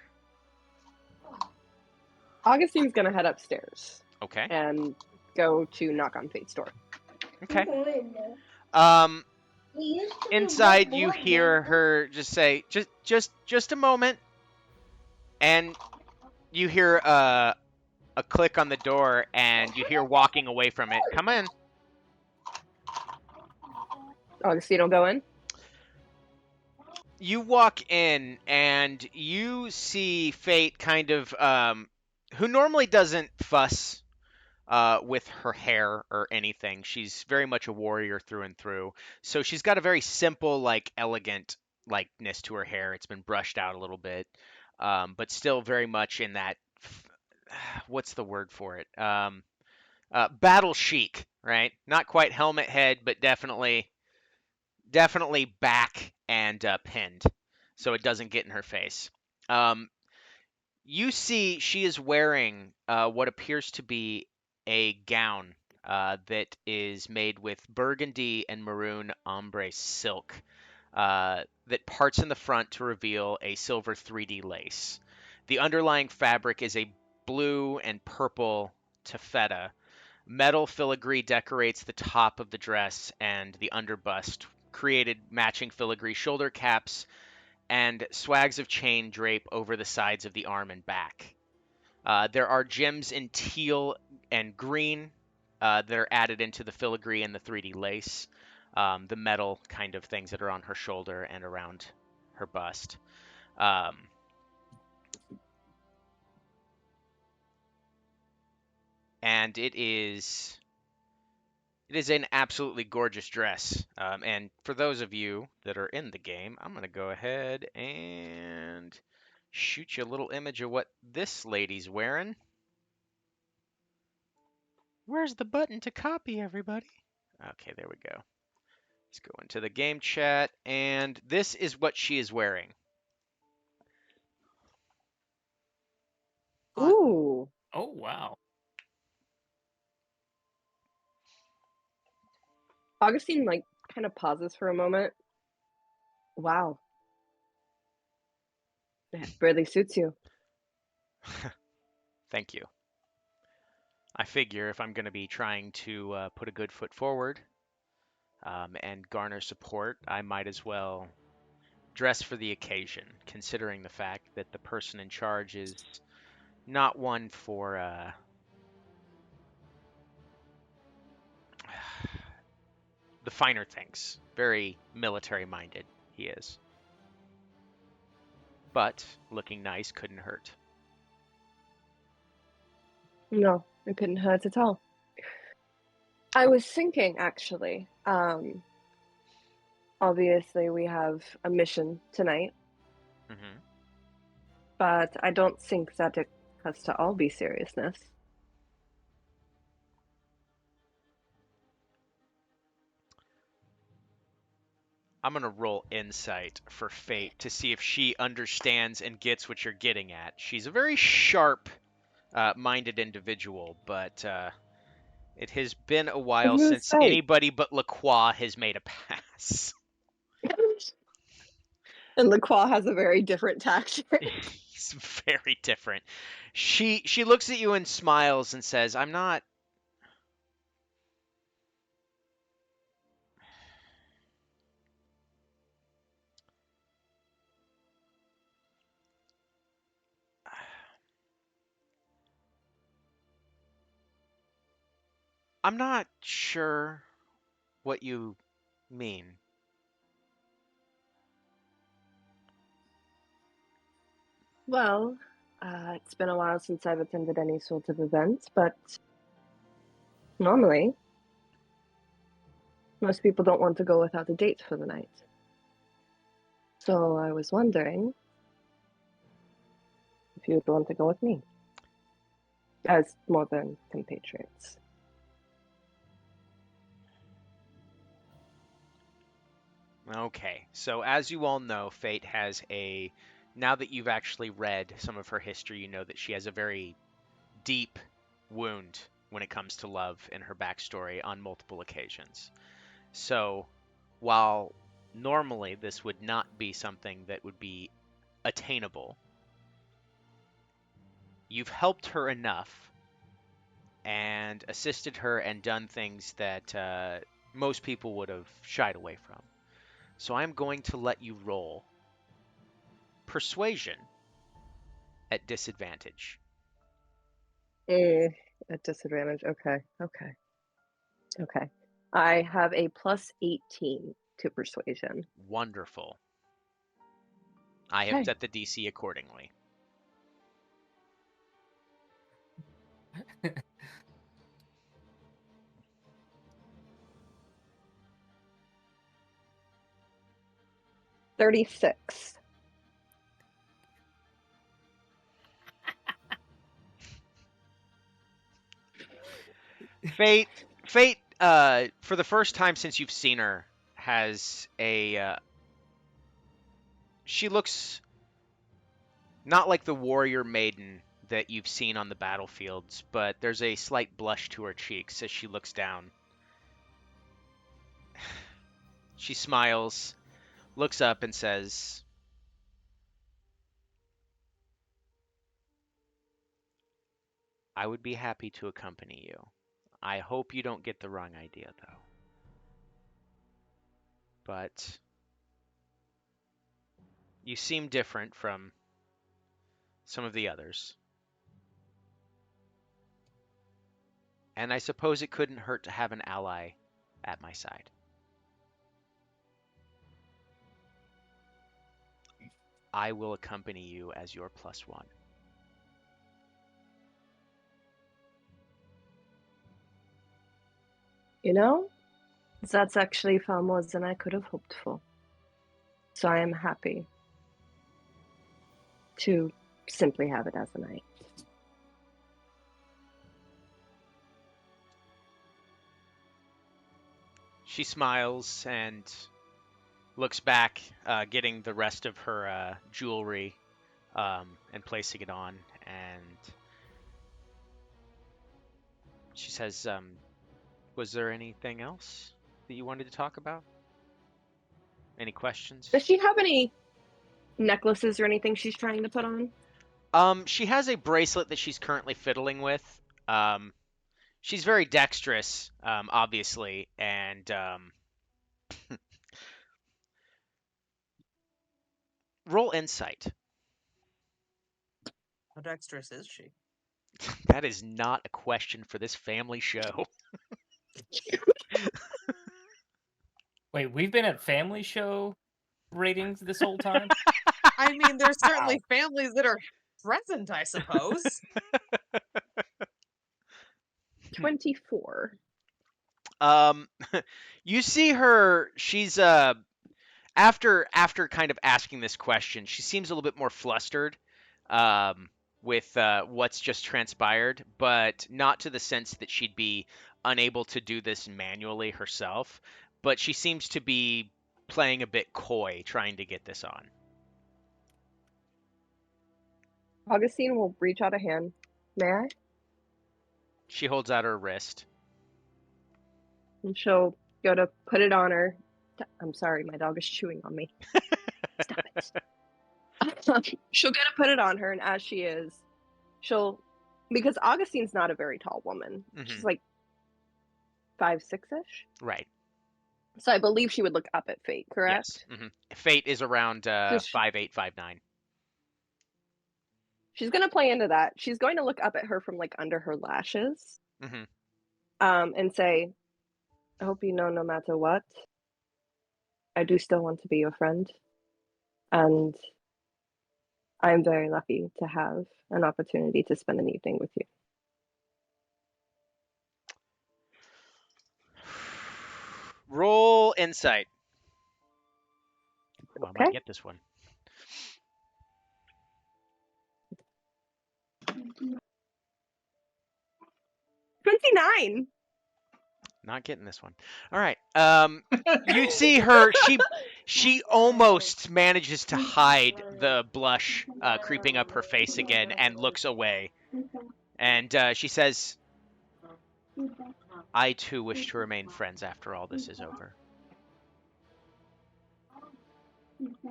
Augustine's going to head upstairs Okay. and go to knock on Fate's door. Okay. We used to be Inside, one you board hear game. her just say, "Just a moment," and you hear a click on the door, and you hear walking away from it. Come in. Augustine will go in. You walk in, and you see Fate kind of, who normally doesn't fuss with her hair or anything. She's very much a warrior through and through. So she's got a very simple, like, elegant likeness to her hair. It's been brushed out a little bit, but still very much in that, what's the word for it? Battle chic, right? Not quite helmet head, but definitely back and pinned, so it doesn't get in her face. You see she is wearing what appears to be a gown that is made with burgundy and maroon ombre silk that parts in the front to reveal a silver 3D lace. The underlying fabric is a blue and purple taffeta. Metal filigree decorates the top of the dress and the underbust, created matching filigree shoulder caps, and swags of chain drape over the sides of the arm and back. There are gems in teal and green that are added into the filigree and the 3D lace, the metal kind of things that are on her shoulder and around her bust. And it is an absolutely gorgeous dress. And for those of you that are in the game, I'm going to go ahead and shoot you a little image of what this lady's wearing. Where's the button to copy, everybody? Okay, there we go. Let's go into the game chat, and this is what she is wearing. Ooh. Oh, wow. Augustine, kind of pauses for a moment. Wow. That really suits you. Thank you. I figure if I'm going to be trying to put a good foot forward and garner support, I might as well dress for the occasion, considering the fact that the person in charge is not one for the finer things. Very military-minded, he is. But looking nice couldn't hurt. No, it couldn't hurt at all. I was thinking, actually, obviously we have a mission tonight, Hmm. but I don't think that it has to all be seriousness. I'm gonna roll insight for Fate to see if she understands and gets what you're getting at. She's a very sharp minded individual, but it has been a while Who's since Fate? anybody but Lacroix has made a pass. And Lacroix has a very different tactic. He's very different. She looks at you and smiles and says, "I'm not." I'm not sure what you mean. Well, it's been a while since I've attended any sort of event, but normally, most people don't want to go without a date for the night. So I was wondering if you'd want to go with me, as more than compatriots. Okay, so as you all know, Fate has a. Now that you've actually read some of her history, you know that she has a very deep wound when it comes to love in her backstory on multiple occasions. So, while normally this would not be something that would be attainable, you've helped her enough and assisted her and done things that most people would have shied away from. So I'm going to let you roll persuasion at disadvantage. At disadvantage. Okay. I have a plus 18 to persuasion. Wonderful. I have Okay. set the DC accordingly. $36. Fate, for the first time since you've seen her, has a. She looks not like the warrior maiden that you've seen on the battlefields, but there's a slight blush to her cheeks as she looks down. She smiles, looks up, and says, "I would be happy to accompany you. I hope you don't get the wrong idea, though. But you seem different from some of the others. And I suppose it couldn't hurt to have an ally at my side." I will accompany you as your +1. You know, that's actually far more than I could have hoped for. So I am happy to simply have it as a night. She smiles and looks back, getting the rest of her jewelry and placing it on. And she says, "Was there anything else that you wanted to talk about? Any questions?" Does she have any necklaces or anything she's trying to put on? She has a bracelet that she's currently fiddling with. She's very dexterous, obviously, and roll insight. How dexterous is she? That is not a question for this family show. Wait, we've been at family show ratings this whole time? I mean, there's certainly families that are present, I suppose. 24. You see her. She's after kind of asking this question, she seems a little bit more flustered with what's just transpired, but not to the sense that she'd be unable to do this manually herself. But she seems to be playing a bit coy, trying to get this on. Augustine will reach out a hand. May I? She holds out her wrist. And she'll go to put it on her. I'm sorry, my dog is chewing on me. Stop it. She'll go to put it on her, and as she is, because Augustine's not a very tall woman. She's like 5'6"-ish. Right. So I believe she would look up at Fate, correct? Yes. Fate is around 5'8", 5'9". She's going to play into that. She's going to look up at her from like under her lashes and say, I hope you know no matter what, I do still want to be your friend. And I'm very lucky to have an opportunity to spend an evening with you. Roll insight. Ooh, I might get this one. $29. Not getting this one. All right. You see her. She almost manages to hide the blush creeping up her face again and looks away. And she says, I too wish to remain friends after all this is over.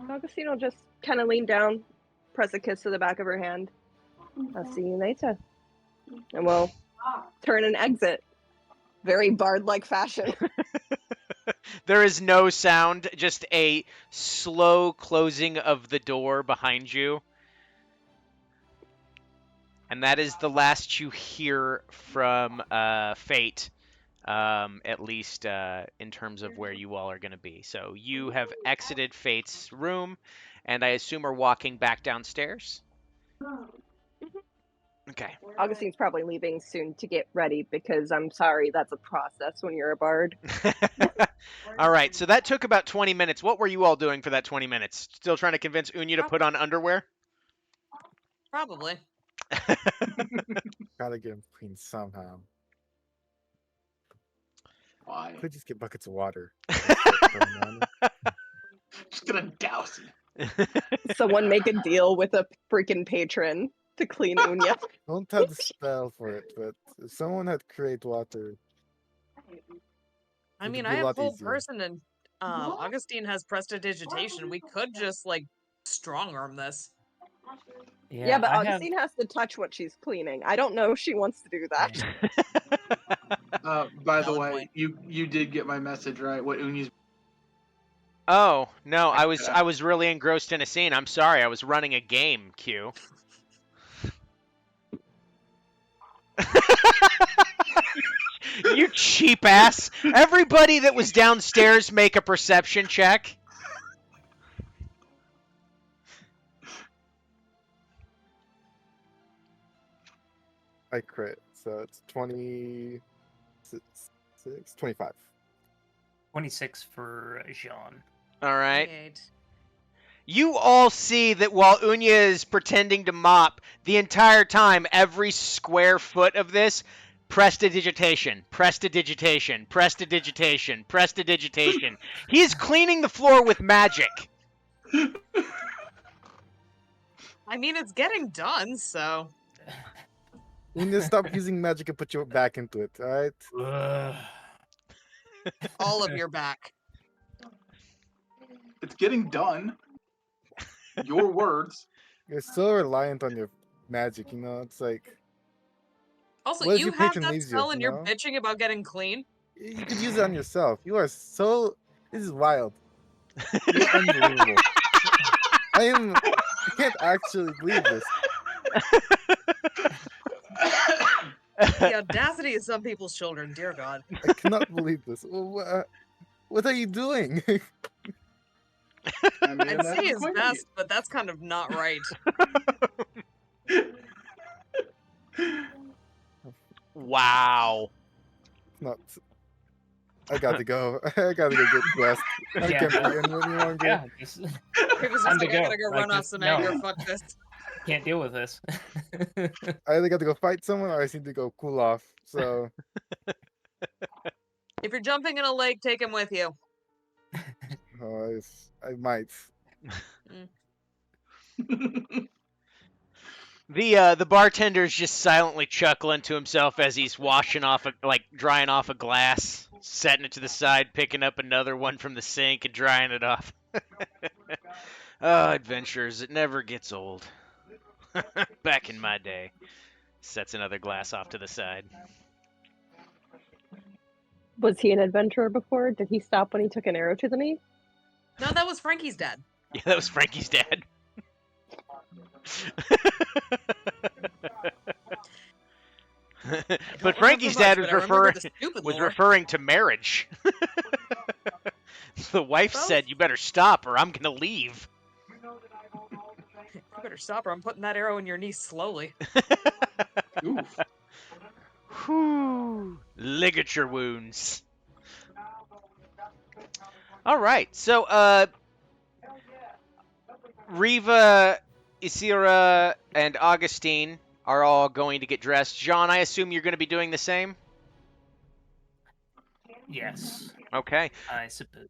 Augustine will just kind of lean down, press a kiss to the back of her hand. I'll see you later. And we'll turn and exit. Very bard-like fashion. There is no sound, just a slow closing of the door behind you. And that is the last you hear from Fate, at least in terms of where you all are going to be. So you have exited Fate's room, and I assume are walking back downstairs? Okay. Augustine's probably leaving soon to get ready because I'm sorry, that's a process when you're a bard. All right, so that took about 20 minutes. What were you all doing for that 20 minutes? Still trying to convince Unya to put on underwear? Probably. Gotta get him clean somehow. Why? Could just get buckets of water. Just gonna douse it. Someone make a deal with a freaking patron to clean Unya. Don't have the spell for it, but if someone had create water. I It'd mean, be I a have lot full easier. person, and Augustine has prestidigitation. We could just like strong arm this. Yeah, but I Augustine has to touch what she's cleaning. I don't know if she wants to do that. By the Valid way, point. you did get my message, right? What Unya's Oh, no, I was really engrossed in a scene. I'm sorry, I was running a game, Q. You cheap ass. Everybody that was downstairs make a perception check. I crit, so it's 25. 26 for Jean. All right. 28. You all see that while Unya is pretending to mop, the entire time, every square foot of this, prestidigitation, prestidigitation, prestidigitation, prestidigitation. He is cleaning the floor with magic. I mean, it's getting done, so. You need to stop using magic and put your back into it, alright? All of your back. It's getting done. Your words. You're so reliant on your magic, you know? It's like, Also, What if you your have patron that leaves you, spell and you're no? bitching about getting clean. you could use it on yourself. You are so... This is wild. You're unbelievable. I can't actually believe this. The audacity of some people's children, dear God. I cannot believe this. What are you doing? I mean, I'd that's say his quite best, but that's kind of not right. Wow. Not. I got to go. I gotta go get dressed. I Yeah, can't be well, in any longer. yeah, just He was Time just to like, I go. gotta go Like, run off just some no. anger. Fuck this. can't deal with this. I either got to go fight someone or I seem to go cool off. So If you're jumping in a lake, take him with you. I might. The bartender's just silently chuckling to himself as he's washing off, drying off a glass, setting it to the side, picking up another one from the sink and drying it off. Oh, adventures, it never gets old. Back in my day. Sets another glass off to the side. Was he an adventurer before? Did he stop when he took an arrow to the knee? No, that was Frankie's dad. Yeah, that was Frankie's dad. But Frankie's dad was referring to marriage. The wife said, "You better stop, or I'm gonna leave." You better stop, or I'm putting that arrow in your knee slowly. Oof. Whew. Ligature wounds. All right, so Riva, Isira, and Augustine are all going to get dressed. John, I assume you're going to be doing the same? Yes, Okay. I suppose.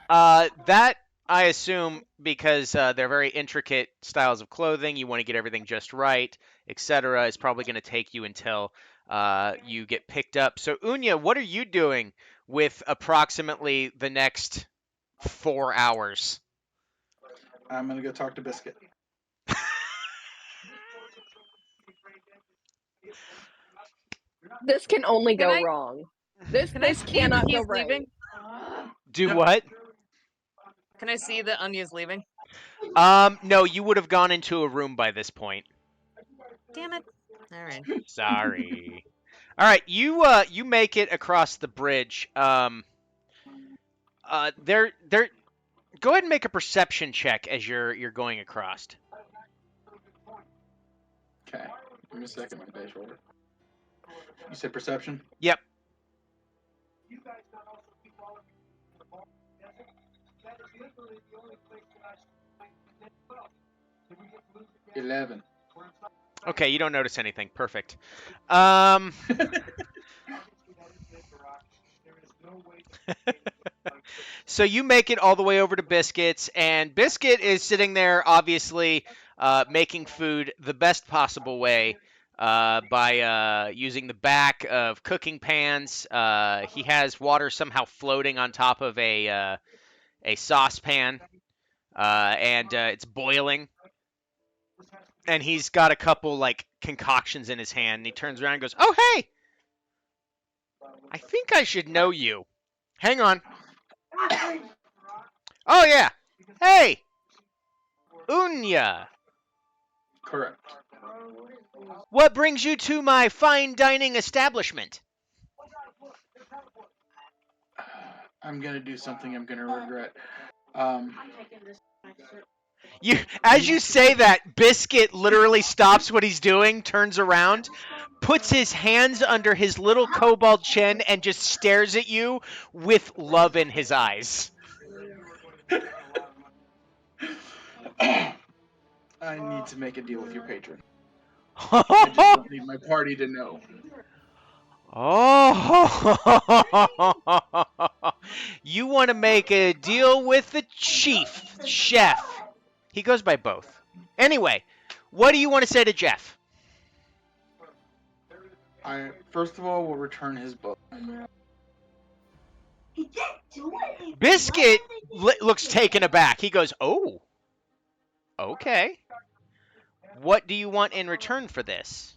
That, I assume, because they're very intricate styles of clothing, you want to get everything just right, etc., is probably going to take you until you get picked up. So, Unya, what are you doing with approximately the next 4 hours? I'm gonna go talk to Biscuit. This can only Can go I- wrong. This Can I this see that cannot go he's right. leaving? Do Yep. what? Can I see that Anya's leaving? No, you would have gone into a room by this point. Damn it. All right. Sorry. All right, you make it across the bridge. Go ahead and make a perception check as you're going across. Okay. Give me a second, my dice roller. You said perception? Yep. $11. Okay, you don't notice anything. Perfect. So you make it all the way over to Biscuits, and Biscuit is sitting there, obviously, making food the best possible way by using the back of cooking pans. He has water somehow floating on top of a saucepan, and it's boiling. And he's got a couple concoctions in his hand. And he turns around and goes, "Oh, hey! I think I should know you. Hang on. Oh, yeah. Hey! Unya. Correct. What brings you to my fine dining establishment?" I'm gonna do something I'm gonna regret. As you say that, Biscuit literally stops what he's doing, turns around, puts his hands under his little kobold chin, and just stares at you with love in his eyes. I need to make a deal with your patron. I just don't need my party to know. Oh, you want to make a deal with the chef. He goes by both. Anyway, what do you want to say to Jeff? I first of all will return his book. Biscuit looks taken aback. He goes, "Oh, okay. What do you want in return for this?"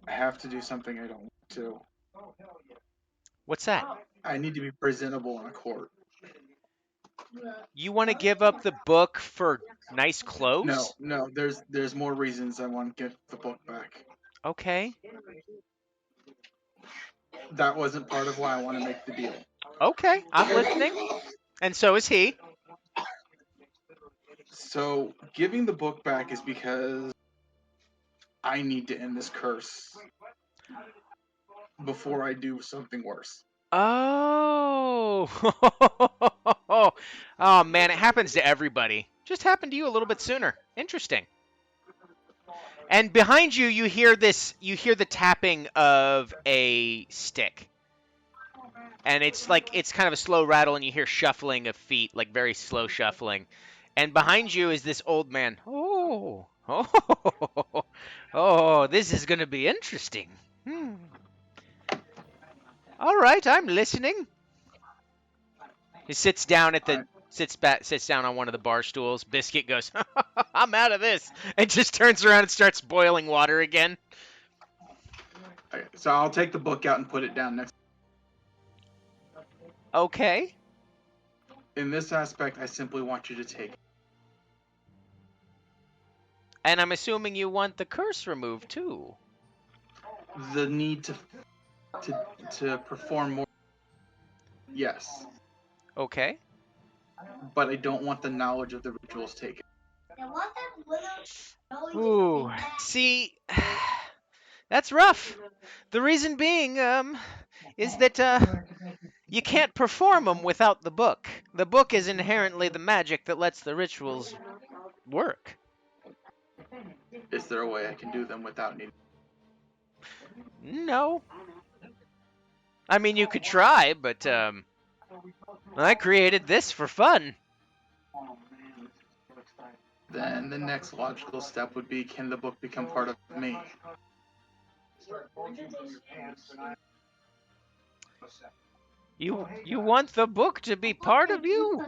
I have to do something I don't want to. What's that? I need to be presentable in a court. You want to give up the book for nice clothes? No. There's more reasons I want to get the book back. Okay. That wasn't part of why I want to make the deal. Okay, I'm listening. And so is he. So giving the book back is because I need to end this curse before I do something worse. Oh. Oh man, it happens to everybody. Just happened to you a little bit sooner. Interesting. And behind you, you hear the tapping of a stick. And it's kind of a slow rattle, and you hear shuffling of feet, like very slow shuffling. And behind you is this old man. Oh, this is going to be interesting. All right, I'm listening. He sits down sits down on one of the bar stools. Biscuit goes, I'm out of this, and just turns around and starts boiling water again. Okay, so I'll take the book out and put it down next. Okay. In this aspect, I simply want you to take it. And I'm assuming you want the curse removed too. The need to perform more. Yes, Okay. but I don't want the knowledge of the rituals taken. Ooh. See, that's rough. The reason being, is that you can't perform them without the book. The book is inherently the magic that lets the rituals work. Is there a way I can do them without needing? No. I mean, you could try, but I created this for fun. Then the next logical step would be, can the book become part of me? You want the book to be part of you?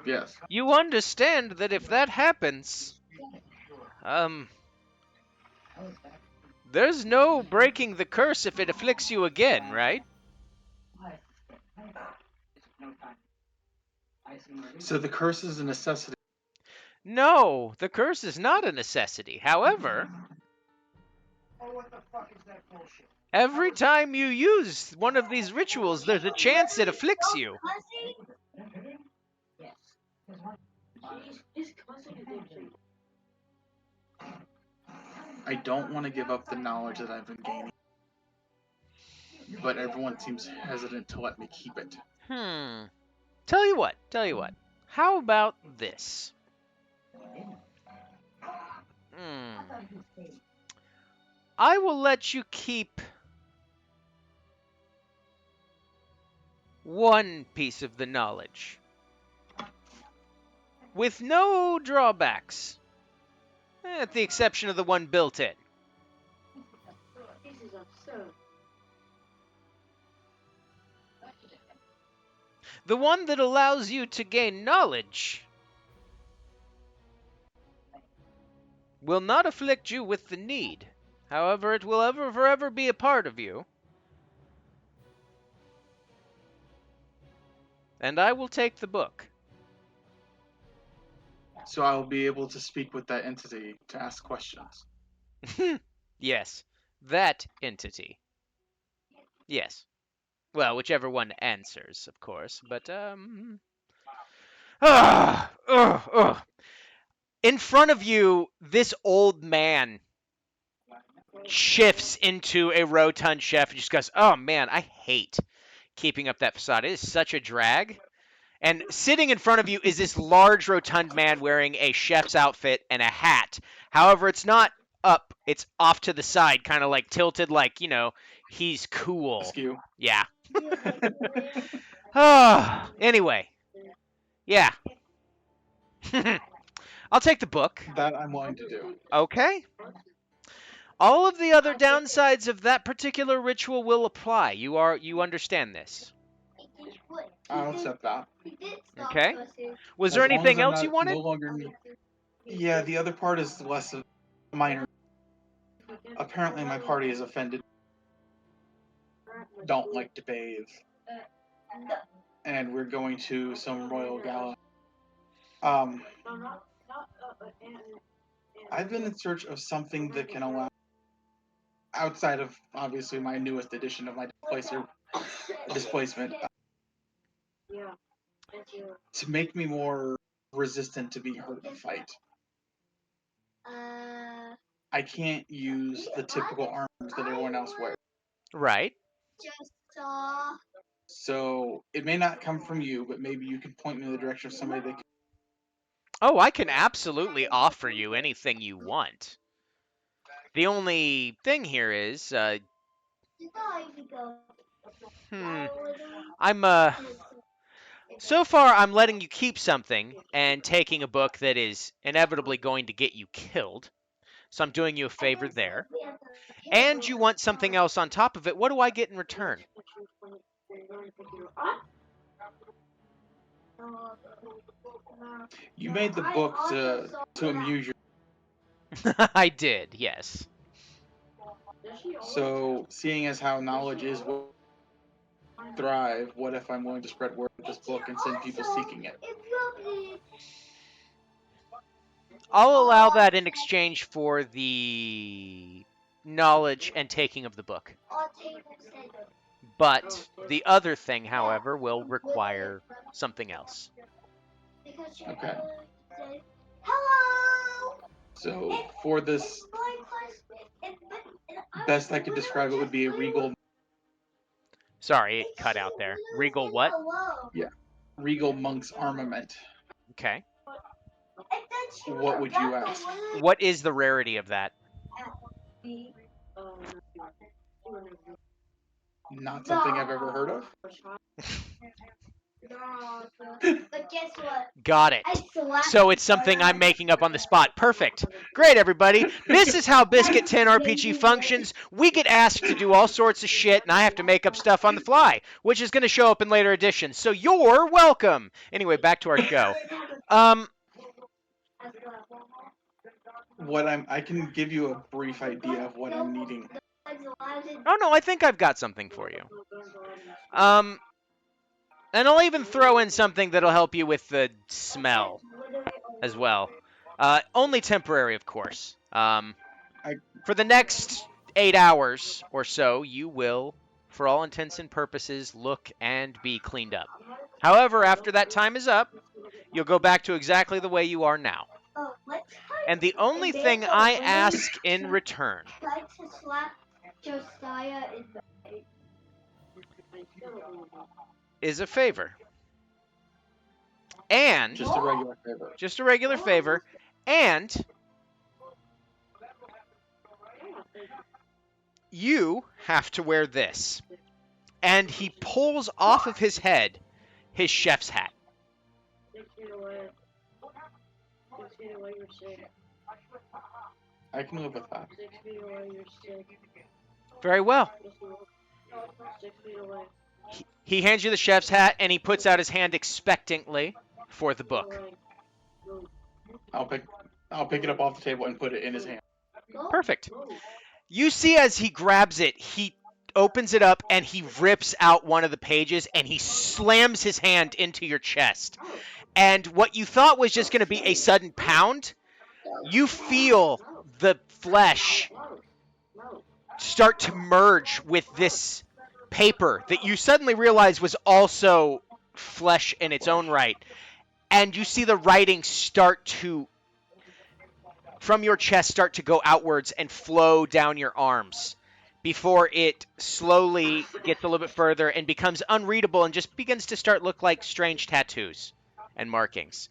Yes. You understand that if that happens, there's no breaking the curse if it afflicts you again, right? So the curse is a necessity. No, the curse is not a necessity. However, every time you use one of these rituals, there's a chance it afflicts you. I don't want to give up the knowledge that I've been gaining, but everyone seems hesitant to let me keep it. Tell you what. How about this? I will let you keep one piece of the knowledge, with no drawbacks, at the exception of the one built in. The one that allows you to gain knowledge will not afflict you with the need. However, it will forever be a part of you. And I will take the book. So I will be able to speak with that entity to ask questions. Yes, that entity. Yes. Well, whichever one answers, of course. But, in front of you, this old man shifts into a rotund chef and just goes, oh man, I hate keeping up that facade. It is such a drag. And sitting in front of you is this large rotund man wearing a chef's outfit and a hat. However, it's not up, it's off to the side, kind of like tilted, like, he's cool. Askew. Yeah. Anyway. Yeah. I'll take the book. That I'm willing to do. Okay. All of the other downsides of that particular ritual will apply. You understand this. I'll accept that. Okay. Was As there long as anything I'm else you wanted? No longer need. Yeah, the other part is less of minor. Apparently, my party is offended. Don't like to bathe. and we're going to some royal gala. I've been in search of something that can allow, outside of obviously my newest edition of my displacement, to make me more resistant to being hurt in a fight. I can't use the typical arms that everyone else wears. Right. So it may not come from you, but maybe you can point me in the direction of somebody that can. Oh, I can absolutely offer you anything you want. The only thing here is, so far I'm letting you keep something and taking a book that is inevitably going to get you killed. So I'm doing you a favor there. And you want something else on top of it. What do I get in return? You made the book to amuse you. I did, yes. So, seeing as how knowledge is what thrive, what if I'm willing to spread word of this book and send people seeking it? I'll allow that in exchange for the knowledge and taking of the book. But the other thing, however, will require something else. Okay. So, for this, best I could describe it would be a regal. Sorry, it cut out there. Regal what? Yeah. Regal monk's armament. Okay. What would you ask? What is the rarity of that? Not something I've ever heard of. But guess what? Got it. So it's something I'm making up on the spot. Perfect. Great, everybody. This is how Biscuit 10 RPG functions. We get asked to do all sorts of shit, and I have to make up stuff on the fly, which is going to show up in later editions. So you're welcome. Anyway, back to our show. I can give you a brief idea of what I'm needing. Oh, no, I think I've got something for you. And I'll even throw in something that'll help you with the smell as well. Only temporary, of course. For the next 8 hours or so, you will, for all intents and purposes, look and be cleaned up. However, after that time is up, you'll go back to exactly the way you are now. And the only thing I ask in return is a favor. And just a regular favor. Just a regular favor. And you have to wear this. And he pulls off of his head his chef's hat. I can live with that. Very well. He hands you the chef's hat, and he puts out his hand expectantly for the book. I'll pick it up off the table and put it in his hand. Perfect. You see as he grabs it, he opens it up, and he rips out one of the pages, and he slams his hand into your chest. And what you thought was just going to be a sudden pound, you feel the flesh start to merge with this paper that you suddenly realize was also flesh in its own right. And you see the writing start to, from your chest, start to go outwards and flow down your arms before it slowly gets a little bit further and becomes unreadable and just begins to start look like strange tattoos and markings.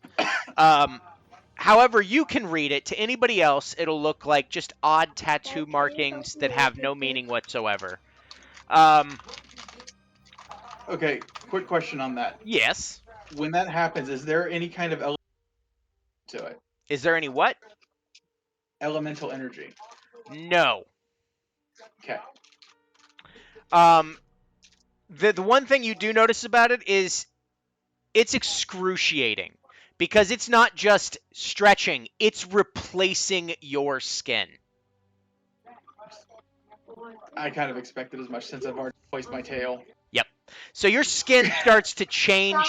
However, you can read it. To anybody else, it'll look like just odd tattoo markings that have no meaning whatsoever. Okay, quick question on that. Yes. When that happens, is there any kind of element to it? Is there any what? Elemental energy. No. Okay. The one thing you do notice about it is it's excruciating. Because it's not just stretching, it's replacing your skin. I kind of expected as much since I've already placed my tail. Yep. So your skin starts to change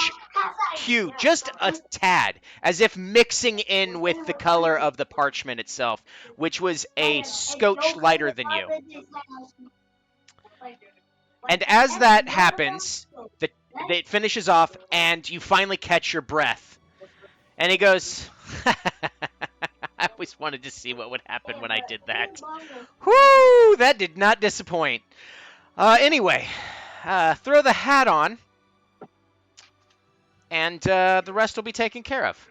hue just a tad, as if mixing in with the color of the parchment itself, which was a scotch lighter than you. And as that happens, it finishes off, and you finally catch your breath. And he goes, I always wanted to see what would happen when I did that. Whoo! That did not disappoint. Anyway, throw the hat on, and the rest will be taken care of.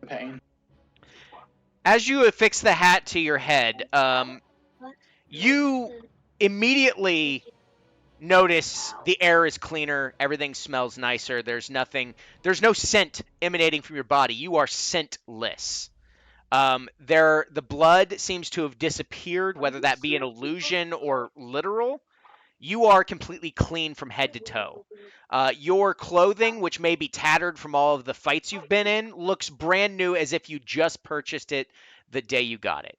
Pain. As you affix the hat to your head, you immediately notice the air is cleaner, everything smells nicer, there's no scent emanating from your body. You are scentless. The blood seems to have disappeared, whether that be an illusion or literal. You are completely clean from head to toe. Your clothing, which may be tattered from all of the fights you've been in, looks brand new, as if you just purchased it the day you got it.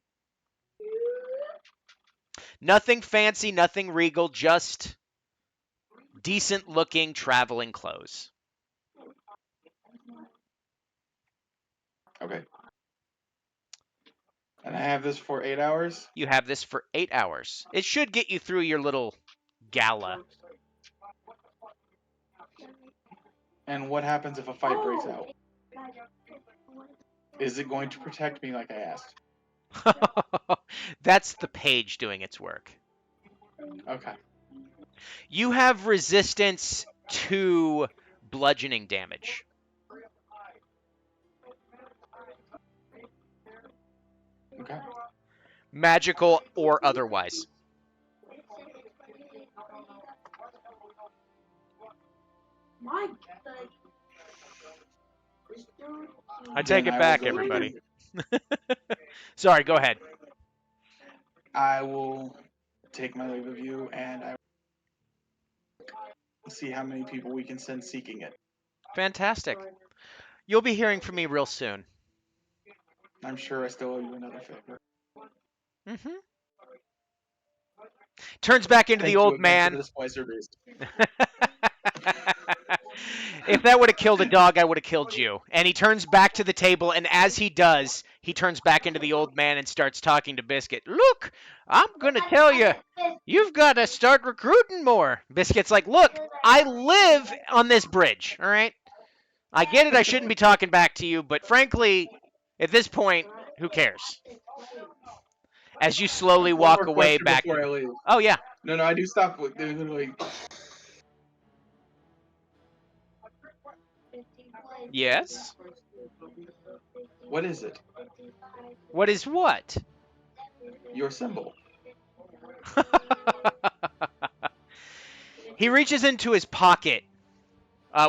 Nothing fancy, nothing regal, just decent looking traveling clothes. Okay. And I have this for 8 hours? You have this for 8 hours. It should get you through your little gala. And what happens if a fight breaks out? Is it going to protect me like I asked? That's the page doing its work. Okay. You have resistance to bludgeoning damage. Okay. Magical or otherwise. I take Then it I back, will go everybody. to- Sorry, go ahead. I will take my leave of you, and I will see how many people we can send seeking it. Fantastic. You'll be hearing from me real soon. I'm sure I still owe you another favor. Mm-hmm. Turns back into Thank the you old again man. for the Splicer Beast. If that would have killed a dog, I would have killed you. And he turns back to the table, and as he does, he turns back into the old man and starts talking to Biscuit. Look, I'm going to tell you, you've got to start recruiting more. Biscuit's like, look, I live on this bridge, all right? I get it, I shouldn't be talking back to you, but frankly, at this point, who cares? As you slowly One walk more away question back. before I leave. Oh, yeah. No, I do stop with literally. Yes? What is it? What is what? Your symbol. He reaches into his pocket,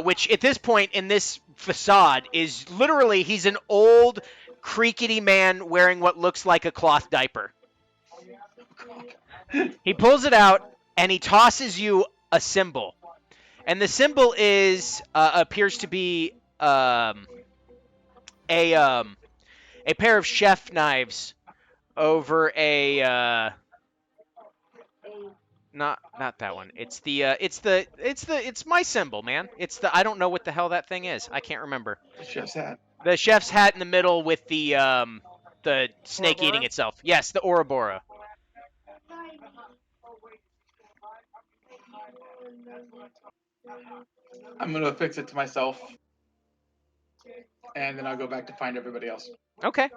which at this point in this facade is literally, he's an old, creaky man wearing what looks like a cloth diaper. He pulls it out, and he tosses you a symbol. And the symbol appears to be a pair of chef knives over a not that one. It's my symbol, man. I don't know what the hell that thing is. I can't remember. The chef's hat. The chef's hat in the middle with the snake eating Ouroboros? itself. Yes, the Ouroboros. I'm gonna fix it to myself, and then I'll go back to find everybody else. Okay.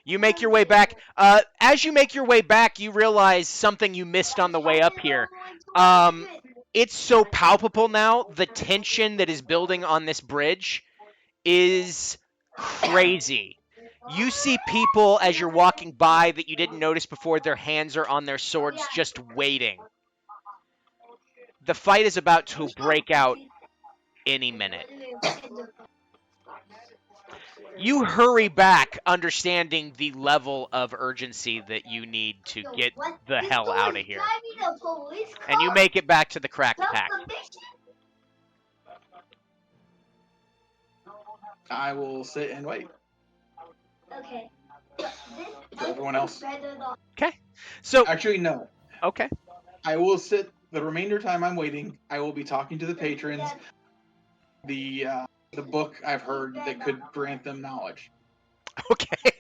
You make your way back. As you make your way back, you realize something you missed on the way up here. It's so palpable now. The tension that is building on this bridge is crazy. You see people as you're walking by that you didn't notice before. Their hands are on their swords just waiting. The fight is about to break out any minute. You hurry back, understanding the level of urgency that you need to get the hell out of here. And you make it back to the Cracked Pack. I will sit and wait. Okay. For everyone everyone else. Okay. So Actually, no. okay. I will sit the remainder time I'm waiting. I will be talking to the patrons. The book I've heard that could grant them knowledge. Okay.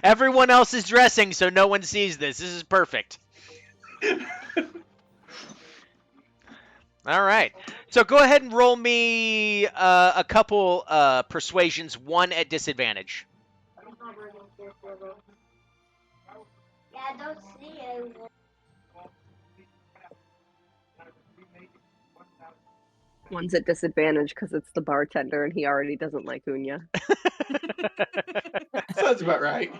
Everyone else is dressing, so no one sees this. This is perfect. All right. So go ahead and roll me a couple persuasions, one at disadvantage. Yeah, I don't see it. One's at disadvantage because it's the bartender and he already doesn't like Unya. Sounds about right.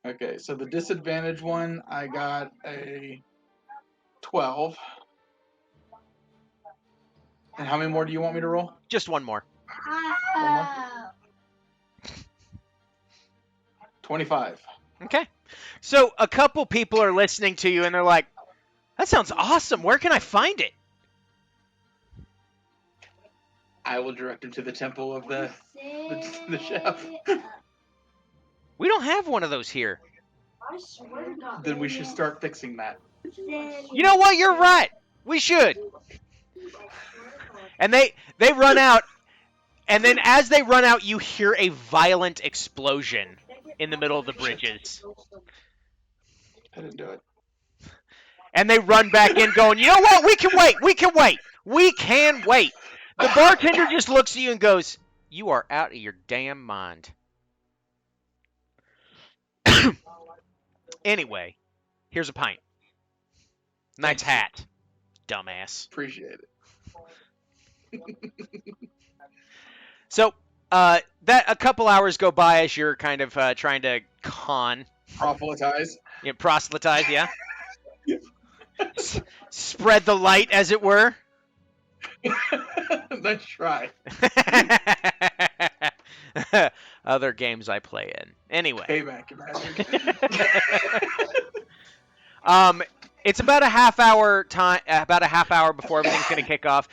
Okay, so the disadvantage one, I got a 12. And how many more do you want me to roll? Just one more. 25. Okay. So a couple people are listening to you and they're like, that sounds awesome. Where can I find it? I will direct him to the temple of the chef. We don't have one of those here. Then we should start fixing that. You know what? You're right. We should. And they run out, and then as they run out, you hear a violent explosion in the middle of the bridges. I didn't do it. And they run back in going, you know what? We can wait. We can wait. We can wait. The bartender just looks at you and goes, you are out of your damn mind. Anyway, here's a pint. Knight's hat. Dumbass. Appreciate it. So, that a couple hours go by as you're kind of trying to Proselytize. proselytize, yeah. Spread the light, as it were. Nice try. Other games I play in. Anyway. Payback, imagine. It's about a half hour before everything's going to kick off.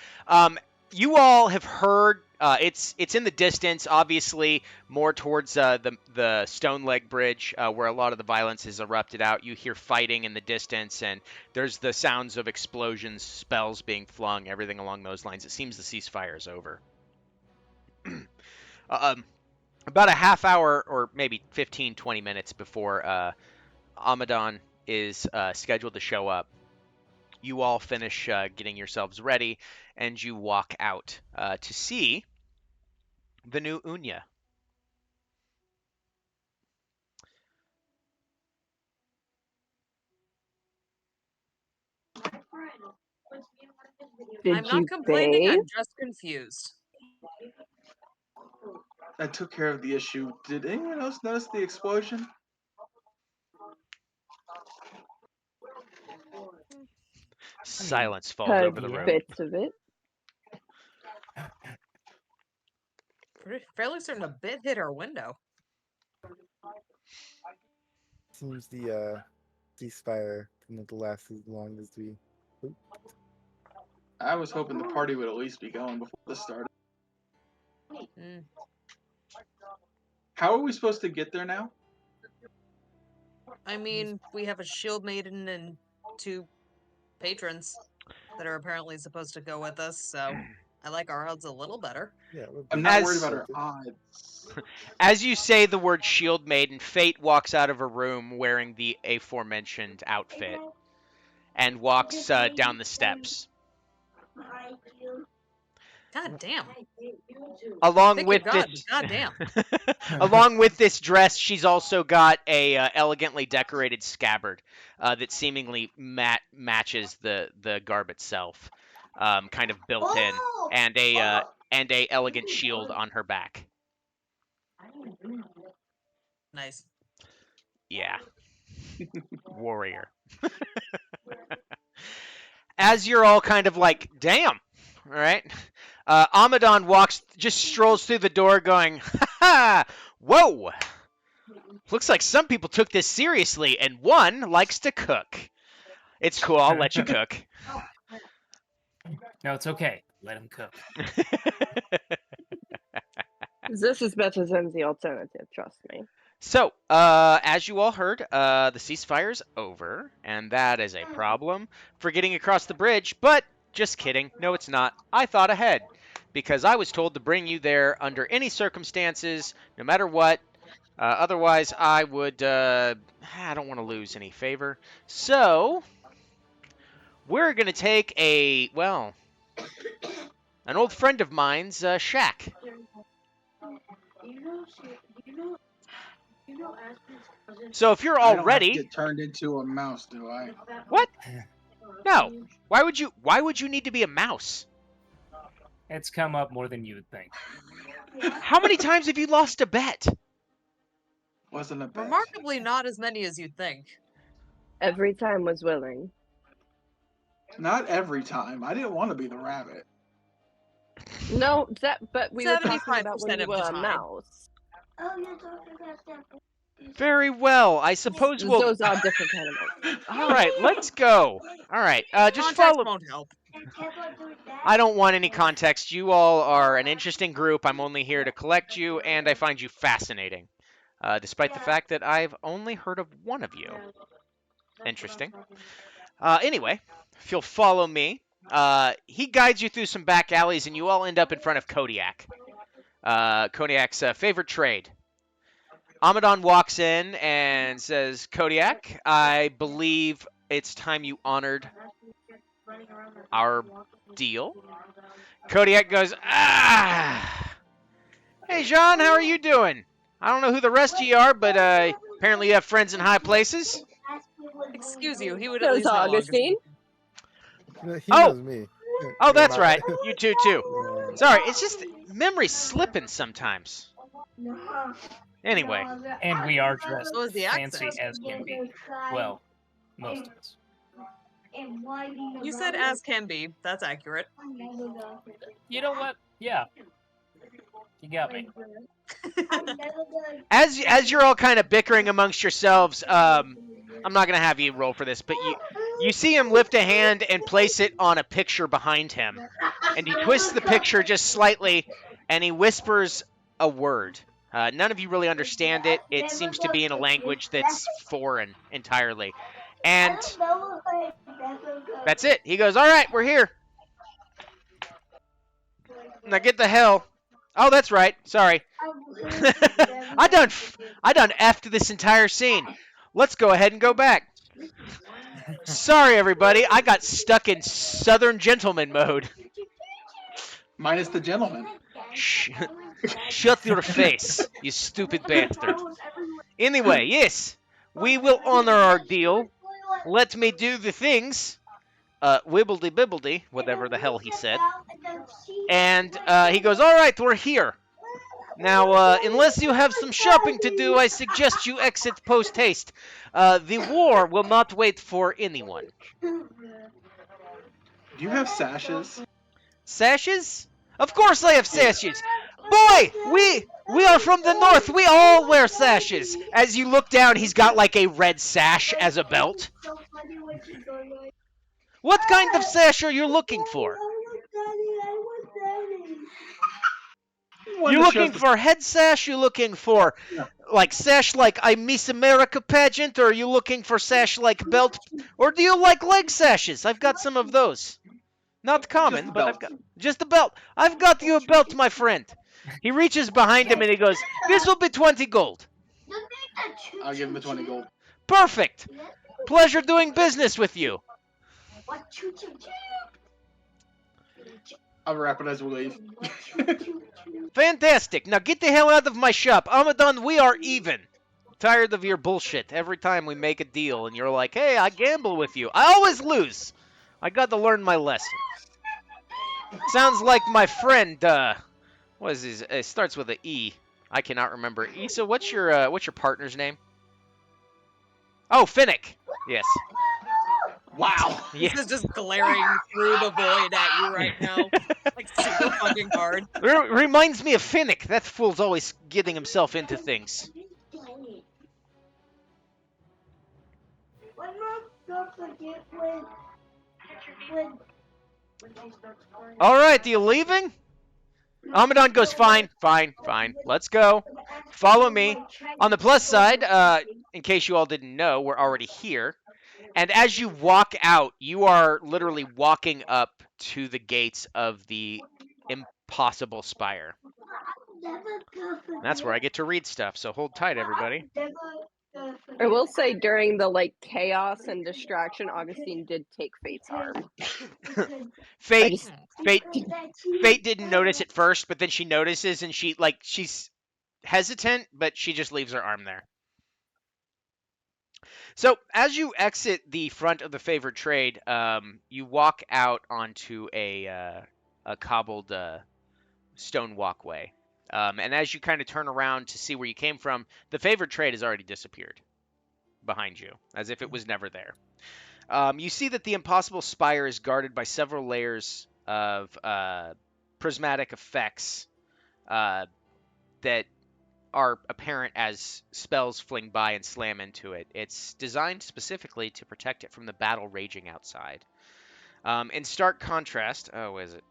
You all have heard. It's in the distance, obviously more towards the Stone Leg Bridge, where a lot of the violence has erupted out. You hear fighting in the distance, and there's the sounds of explosions, spells being flung, everything along those lines. It seems the ceasefire is over. About a half hour, or maybe 15, 20 minutes before Amadon is scheduled to show up, you all finish getting yourselves ready, and you walk out to see the new Unya. Did I'm you not complaining, bathe? I'm just confused. I took care of the issue. Did anyone else notice the explosion? Silence falls Heard over the room. bits of it. Fairly certain a bit hit our window. Seems the ceasefire didn't last as long as we. I was hoping the party would at least be going before this started. Mm. How are we supposed to get there now? I mean, we have a shield maiden and 2 patrons that are apparently supposed to go with us, so I like our odds a little better. Yeah, I'm not As- worried about our odds. As you say the word Shield Maiden, Fate walks out of a room wearing the aforementioned outfit and walks down the steps. God damn. Along Pick with your god, this, but goddamn. along with this dress, she's also got a elegantly decorated scabbard that seemingly matches the garb itself, kind of built in, and a elegant shield on her back. Nice. Yeah, warrior. As you're all kind of like, damn, all right. Amadon just strolls through the door going, ha ha, whoa. Looks like some people took this seriously, and one likes to cook. It's cool, I'll let you cook. No, it's okay. Let him cook. This is better than the alternative, trust me. So, as you all heard, the ceasefire's over, and that is a problem for getting across the bridge, but just kidding. No, it's not. I thought ahead, because I was told to bring you there under any circumstances, no matter what. Otherwise, I would, I don't want to lose any favor. So, we're going to take an old friend of mine's, Shaq. So if you're I all don't have to ready, get turned into a mouse, do I? what? No. Why would you need to be a mouse? It's come up more than you would think. How many times have you lost a bet? Wasn't a bet. Remarkably, not as many as you'd think. Every time was willing. Not every time. I didn't want to be the rabbit. No, but we were talking 75% about when you of were the a time. mouse. Oh, you're talking about that. Very well. I suppose we'll. Those are different animals. All right, let's go. All right, just Context follow. won't help. I don't want any context. You all are an interesting group. I'm only here to collect you, and I find you fascinating, despite the fact that I've only heard of one of you. Interesting. Anyway, if you'll follow me, he guides you through some back alleys, and you all end up in front of Kodiak. Kodiak's favorite trade. Amadon walks in and says, Kodiak, I believe it's time you honored our deal. Kodiak goes, Hey, Jean, how are you doing? I don't know who the rest of you are, but apparently you have friends in high places. Excuse you, he would at Those least know Augustine. He Oh! knows me. Oh, You're that's not- right. You two, too. Yeah. Sorry, it's just memory's slipping sometimes. Anyway, And we are dressed So is the fancy accent. as can be. Well, most of us. You said as can be. That's accurate. You know what? Yeah. You got me. as you're all kind of bickering amongst yourselves, I'm not gonna have you roll for this, but you see him lift a hand and place it on a picture behind him, and he twists the picture just slightly, and he whispers a word. None of you really understand it. It seems to be in a language that's foreign entirely, and that's it. He goes, "All right, we're here. Now get the hell." Oh, that's right. Sorry. I done effed this entire scene. Let's go ahead and go back. Sorry, everybody. I got stuck in Southern gentleman mode. Minus the gentleman. Shut your face, you stupid bastard. Anyway, yes, we will honor our deal. Let me do the things. Wibbledy bibbledy, whatever the hell he said. And he goes, all right, we're here. Now, unless you have some shopping to do, I suggest you exit post-haste. The war will not wait for anyone. Do you have sashes? Sashes? Of course I have sashes. Boy, we are from the north. We all wear sashes. As you look down, he's got like a red sash as a belt. What kind of sash are you looking for? One You that looking shows for head sash? You looking for like sash like a Miss America pageant? Or are you looking for sash like belt? Or do you like leg sashes? I've got some of those. Not common, Just a but I've belt. got just a belt. I've got you a belt, my friend. He reaches behind him and he goes, "This will be 20 gold." I'll give him the 20 gold. Perfect. Pleasure doing business with you. I'll wrap it as we leave. Fantastic. Now get the hell out of my shop. Amadon, we are even. Tired of your bullshit. Every time we make a deal and you're like, hey, I gamble with you. I always lose. I got to learn my lesson. Sounds like my friend, what is his, it starts with an E. I cannot remember. Issa, what's your partner's name? Oh, Finnick. Yes. Wow. Yeah. This is just glaring through the void at you right now. Like super fucking hard. Reminds me of Finnick. That fool's always getting himself into things. Don't forget when All right, you leaving? Amadon goes, fine, fine, fine. Let's go. Follow me. On the plus side, in case you all didn't know, we're already here. And as you walk out, you are literally walking up to the gates of the impossible spire. And that's where I get to read stuff, so hold tight, everybody. I will say during the like chaos and distraction, Augustine did take Fate's arm. I Fate, just Fate, Fate didn't notice at first, but then she notices and she's hesitant, but she just leaves her arm there. So as you exit the front of the favored trade, you walk out onto a cobbled stone walkway. And as you kind of turn around to see where you came from, the favored trade has already disappeared behind you, as if it was never there. You see that the impossible spire is guarded by several layers of prismatic effects that are apparent as spells fling by and slam into it. It's designed specifically to protect it from the battle raging outside. In stark contrast, oh, is it?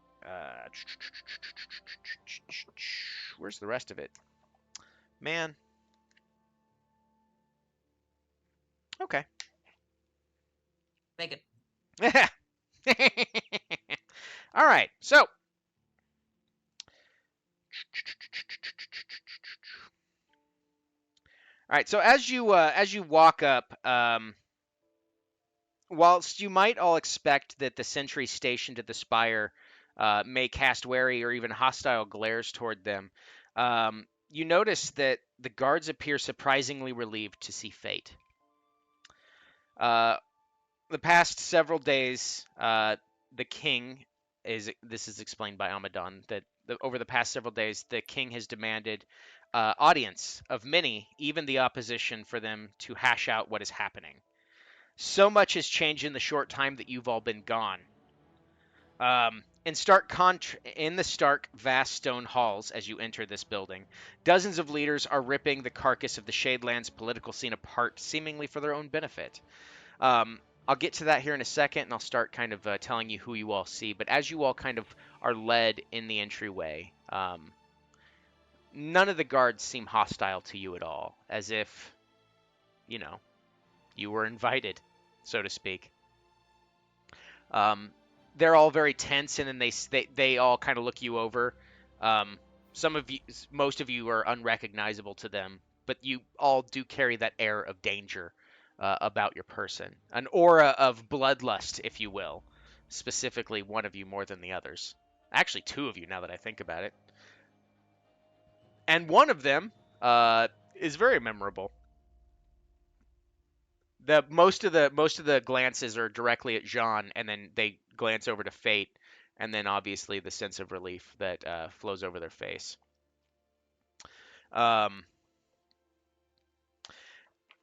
Where's the rest of it? Man. Okay. Make it. All right. So. All right. So as you walk up, whilst you might all expect that the sentry stationed at the spire may cast wary or even hostile glares toward them, you notice that the guards appear surprisingly relieved to see Fate. The past several days, the king this is explained by Amadon, that over the past several days, the king has demanded audience of many, even the opposition, for them to hash out what is happening. So much has changed in the short time that you've all been gone. In the stark, vast stone halls as you enter this building, dozens of leaders are ripping the carcass of the Shadelands political scene apart, seemingly for their own benefit. I'll get to that here in a second, and I'll start kind of telling you who you all see. But as you all kind of are led in the entryway, none of the guards seem hostile to you at all, as if, you were invited, so to speak. They're all very tense, and then they all kind of look you over. Most of you are unrecognizable to them, but you all do carry that air of danger about your person, an aura of bloodlust, if you will. Specifically, one of you more than the others. Actually, two of you, now that I think about it. And one of them is very memorable. Most of the glances are directly at Jean, and then they glance over to Fate, and then obviously the sense of relief that flows over their face.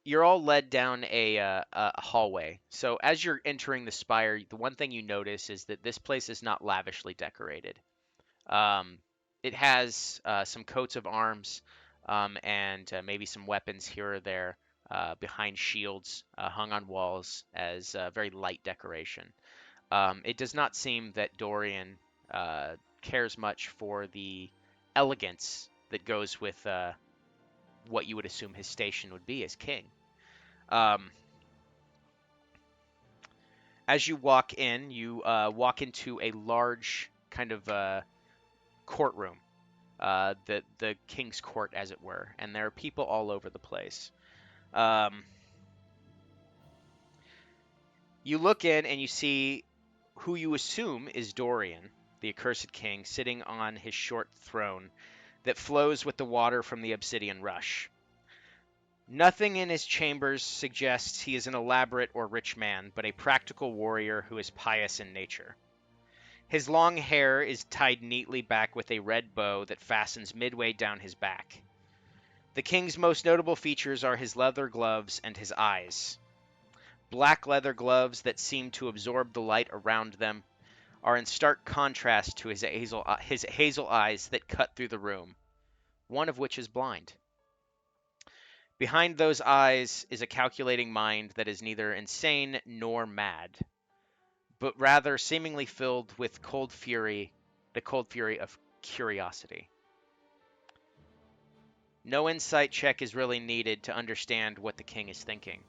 You're all led down a hallway. So as you're entering the spire, the one thing you notice is that this place is not lavishly decorated. It has some coats of arms and maybe some weapons here or there behind shields hung on walls as very light decoration. It does not seem that Dorian cares much for the elegance that goes with what you would assume his station would be as king. As you walk in, you walk into a large kind of courtroom, the king's court, as it were, and there are people all over the place. You look in and you see who you assume is Dorian, the accursed king, sitting on his short throne that flows with the water from the obsidian rush. Nothing in his chambers suggests he is an elaborate or rich man, but a practical warrior who is pious in nature. His long hair is tied neatly back with a red bow that fastens midway down his back. The king's most notable features are his leather gloves and his eyes. Black leather gloves that seem to absorb the light around them are in stark contrast to his hazel eyes that cut through the room, one of which is blind. Behind those eyes is a calculating mind that is neither insane nor mad, but rather seemingly filled with the cold fury of curiosity. No insight check is really needed to understand what the king is thinking.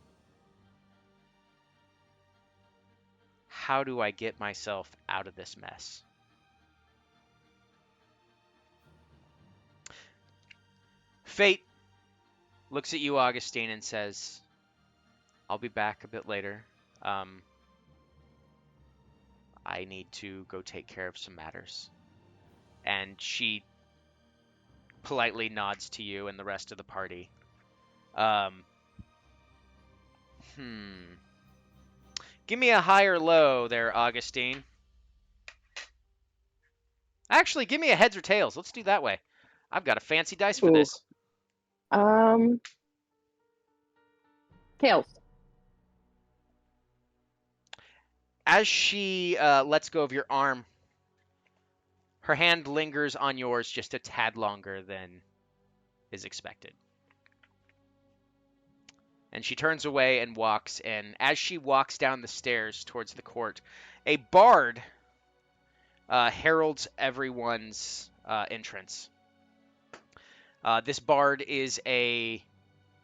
How do I get myself out of this mess? Fate looks at you, Augustine, and says, I'll be back a bit later. I need to go take care of some matters. And she politely nods to you and the rest of the party. Give me a high or low there, Augustine. Actually, give me a heads or tails. Let's do that way. I've got a fancy dice for Ooh. this. Tails. As she lets go of your arm, her hand lingers on yours just a tad longer than is expected. And she turns away and walks, and as she walks down the stairs towards the court, a bard heralds everyone's entrance. This bard is a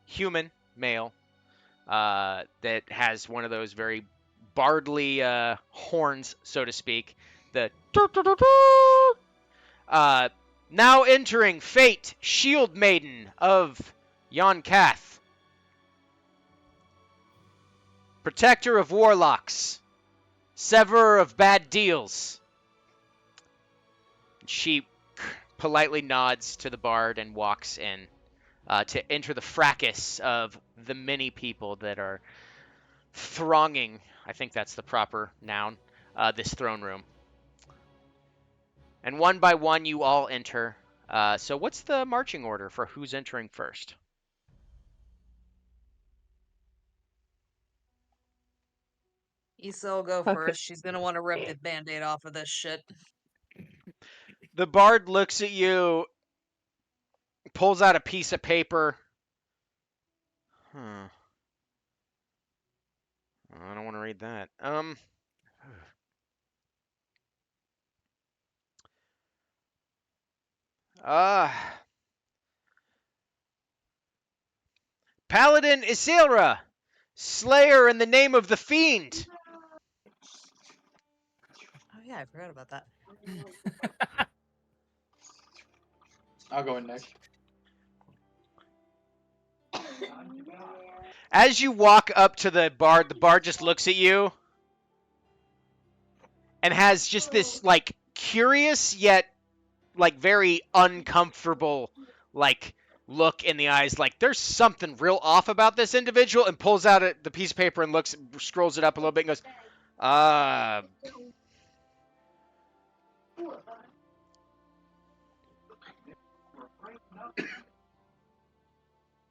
human male that has one of those very bardly horns, so to speak. The now entering Fate, Shield Maiden of Yonkath, protector of warlocks, severer of bad deals. She politely nods to the bard and walks in to enter the fracas of the many people that are thronging, I think that's the proper noun, this throne room. And one by one, you all enter. So what's the marching order for who's entering first? Issa will go Okay. first. She's gonna want to rip the band-aid off of this shit. The bard looks at you, pulls out a piece of paper. I don't want to read that. Paladin Isilra, Slayer in the name of the Fiend. Oh yeah, I forgot about that. I'll go in next. As you walk up to the bard just looks at you and has just this, like, curious yet, like, very uncomfortable, like, look in the eyes, like there's something real off about this individual, and pulls out the piece of paper and scrolls it up a little bit and goes,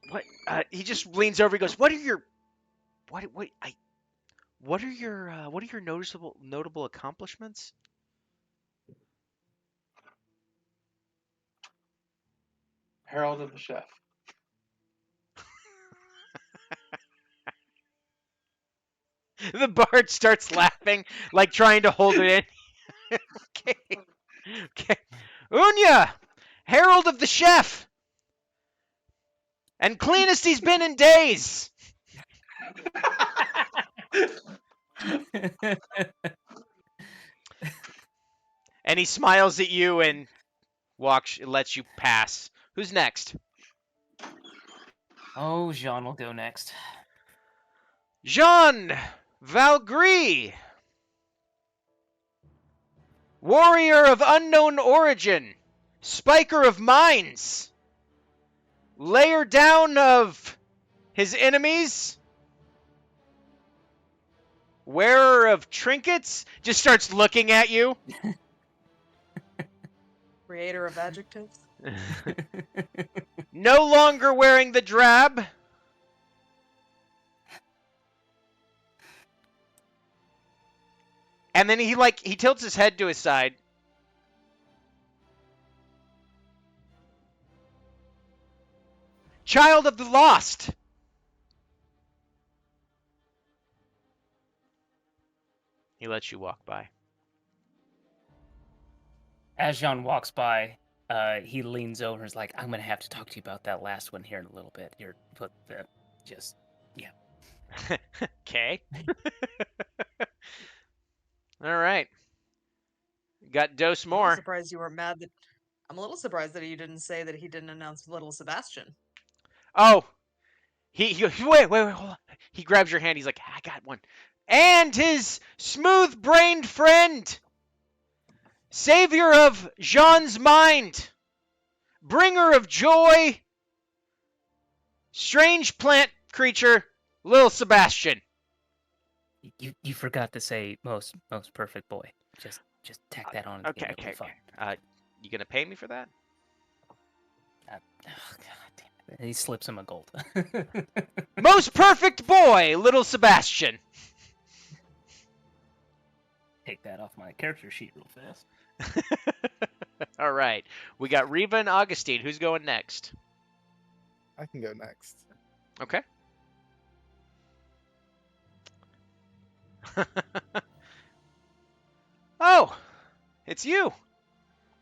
what? He just leans over. He goes, "What are your notable accomplishments?" Herald of the Chef. The bard starts laughing, like trying to hold it in. Okay. Unya, Herald of the Chef, and cleanest he's been in days. And he smiles at you and lets you pass. Who's next? Oh, Jean will go next. Jean Valgris, warrior of unknown origin, spiker of mines, layer down of his enemies, wearer of trinkets, just starts looking at you. Creator of adjectives. No longer wearing the drab. And then he tilts his head to his side. Child of the lost. He He lets you walk by. As Jean walks by, he leans over and is like, I'm going to have to talk to you about that last one here in a little bit. Okay. All right. Got dose I'm more. surprised you were mad that. I'm a little surprised that you didn't say that he didn't announce little Sebastian. Oh, he wait, hold on. He grabs your hand. He's like, I got one. And his smooth-brained friend, savior of Jean's mind, bringer of joy, strange plant creature, Lil Sebastian. You forgot to say most perfect boy. Just tack that on. At the end, it'll be fine. You gonna pay me for that? Oh, God damn it. And he slips him a gold. Most perfect boy, Little Sebastian. Take that off my character sheet real fast. All right. We got Riva and Augustine. Who's going next? I can go next. Okay. Oh, it's you.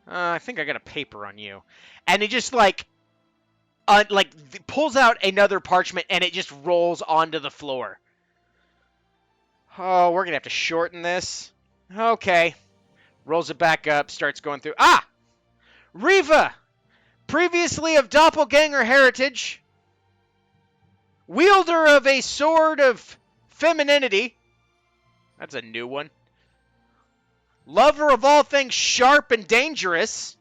I think I got a paper on you. And he just pulls out another parchment and it just rolls onto the floor. Oh, we're going to have to shorten this. Okay. Rolls it back up, starts going through. Ah! Riva! Previously of doppelganger heritage. Wielder of a sword of femininity. That's a new one. Lover of all things sharp and dangerous.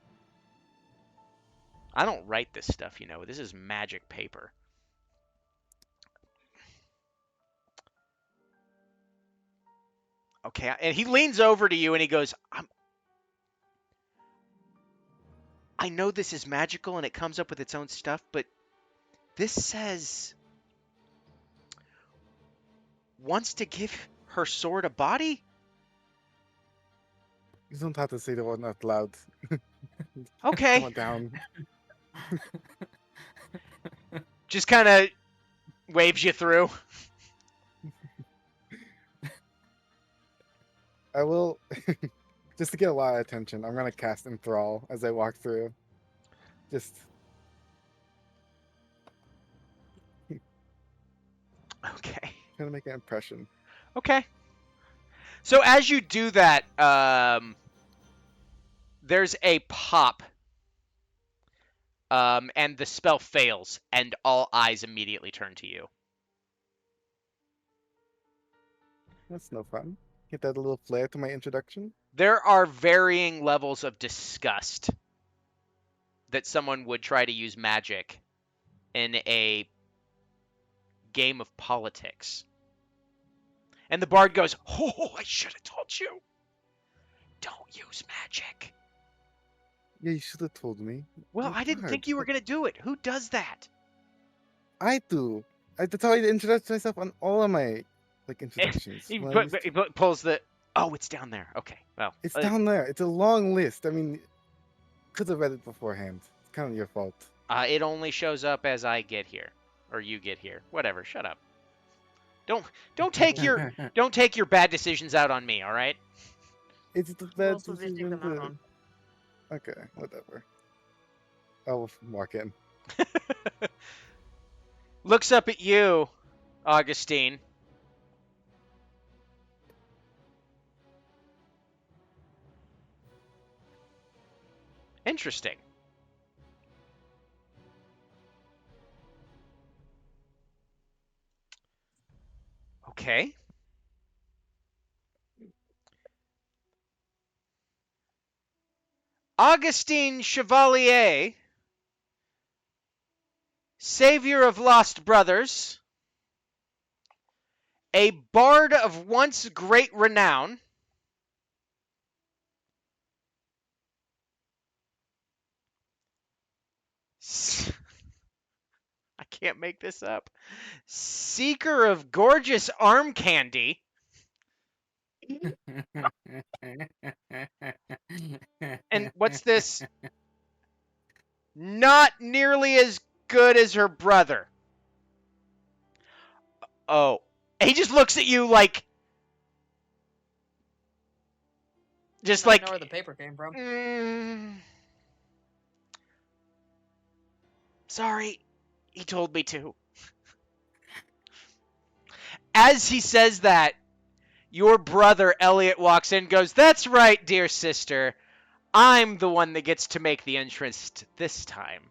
I don't write this stuff, you know. This is magic paper. Okay, and he leans over to you and he goes, I know this is magical and it comes up with its own stuff, but this says wants to give her sword a body? You don't have to say the word out loud. Okay. Come on down. Just kind of waves you through. I will, just to get a lot of attention, I'm going to cast Enthrall as I walk through. Just... Okay. Trying to make an impression. Okay. So as you do that, there's a pop. And the spell fails, and all eyes immediately turn to you. That's no fun. Get that little flair to my introduction. There are varying levels of disgust that someone would try to use magic in a game of politics. And the bard goes, oh, I should have told you. Don't use magic. Yeah, you should have told me. Well, Oh, I didn't God. think you were going to do it. Who does that? I do. I have to tell you to introduce myself on all of my introductions. He When I used to- pulls the... Oh, it's down there. Okay, well. It's down there. It's a long list. I mean, could have read it beforehand. It's kind of your fault. It only shows up as I get here. Or you get here. Whatever, shut up. Don't take your bad decisions out on me, all right? It's the Who bad else would they take decision them out to- on? Okay, whatever. I'll walk in. Looks up at you, Augustine. Interesting. Okay. Augustine Chevalier, savior of lost brothers, a bard of once great renown, I can't make this up, seeker of gorgeous arm candy, and what's this? Not nearly as good as her brother. Oh. He just looks at you like, Just I like, know where the paper came from. Sorry, he told me to. As he says that, your brother Elliot walks in and goes, "That's right, dear sister. I'm the one that gets to make the entrance this time."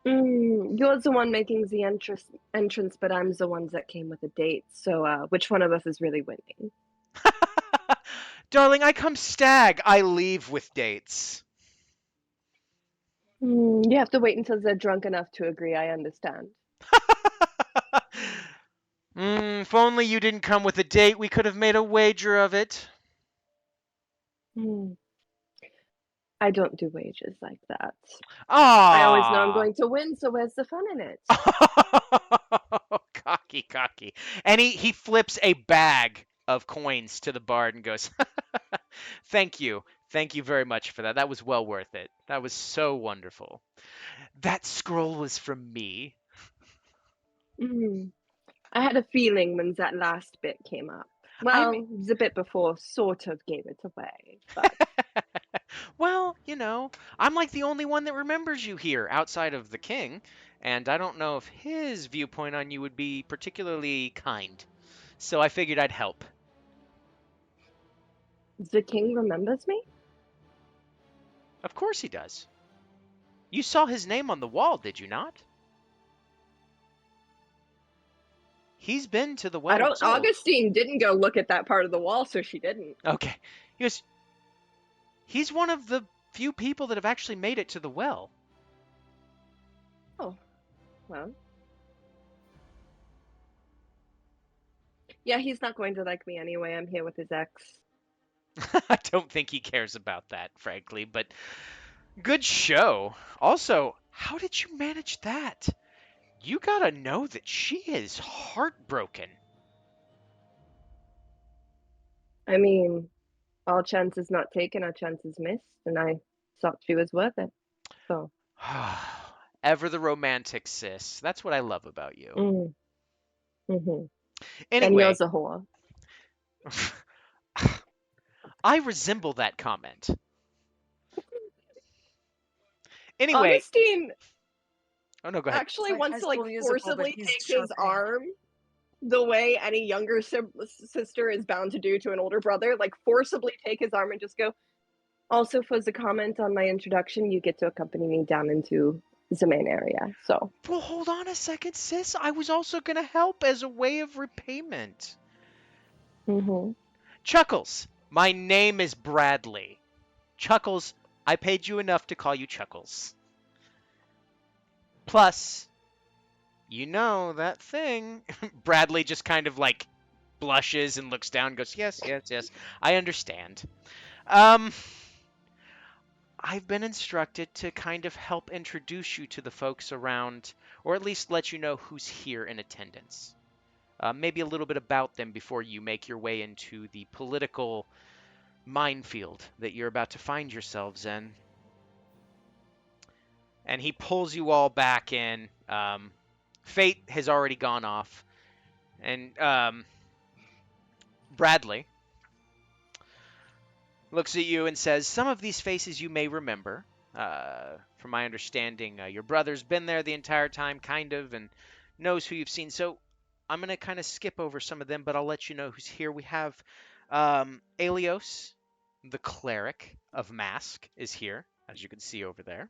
You're the one making the entrance, but I'm the ones that came with a date. So, which one of us is really winning? Darling, I come stag. I leave with dates. You have to wait until they're drunk enough to agree. I understand. If only you didn't come with a date, we could have made a wager of it. I don't do wagers like that. Ah, I always know I'm going to win, so where's the fun in it? Cocky. And he flips a bag of coins to the bard and goes, Thank you very much for that. That was well worth it. That was so wonderful. That scroll was from me." I had a feeling when that last bit came up. Well, the bit before sort of gave it away, but Well, I'm like the only one that remembers you here outside of the king, and I don't know if his viewpoint on you would be particularly kind. So I figured I'd help. the king remembers me? Of course he does. You saw his name on the wall, did you not? He's been to the well. I don't. too. Augustine didn't go look at that part of the wall, so she didn't. Okay. He's one of the few people that have actually made it to the well. Oh, well. Yeah, he's not going to like me anyway. I'm here with his ex. I don't think he cares about that, frankly, but good show. Also, how did you manage that? You gotta know that she is heartbroken. I mean, all chances not taken are chances missed, and I thought she was worth it. So. Ever the romantic, sis. That's what I love about you. And Anyway, you're a whore. I resemble that comment. Anyway. Augustine Oh no, go ahead. actually Like wants High to like School Musical, but forcibly he's take his charming. arm the way any younger sister is bound to do to an older brother, like forcibly take his arm and just go, "Also, for the comment on my introduction, you get to accompany me down into the main area." So, Well, hold on a second, sis. I was also gonna help as a way of repayment. Chuckles, my name is Bradley. Chuckles, I paid you enough to call you Chuckles. Plus, that thing. Bradley just kind of like blushes and looks down and goes, yes, I understand. I've been instructed to kind of help introduce you to the folks around, or at least let you know who's here in attendance. Maybe a little bit about them before you make your way into the political minefield that you're about to find yourselves in. And he pulls you all back in. Fate has already gone off. And Bradley looks at you and says, some of these faces you may remember. From my understanding, your brother's been there the entire time, kind of, and knows who you've seen. So I'm going to kind of skip over some of them, but I'll let you know who's here. We have Aelios, the cleric of Mask, is here, as you can see over there.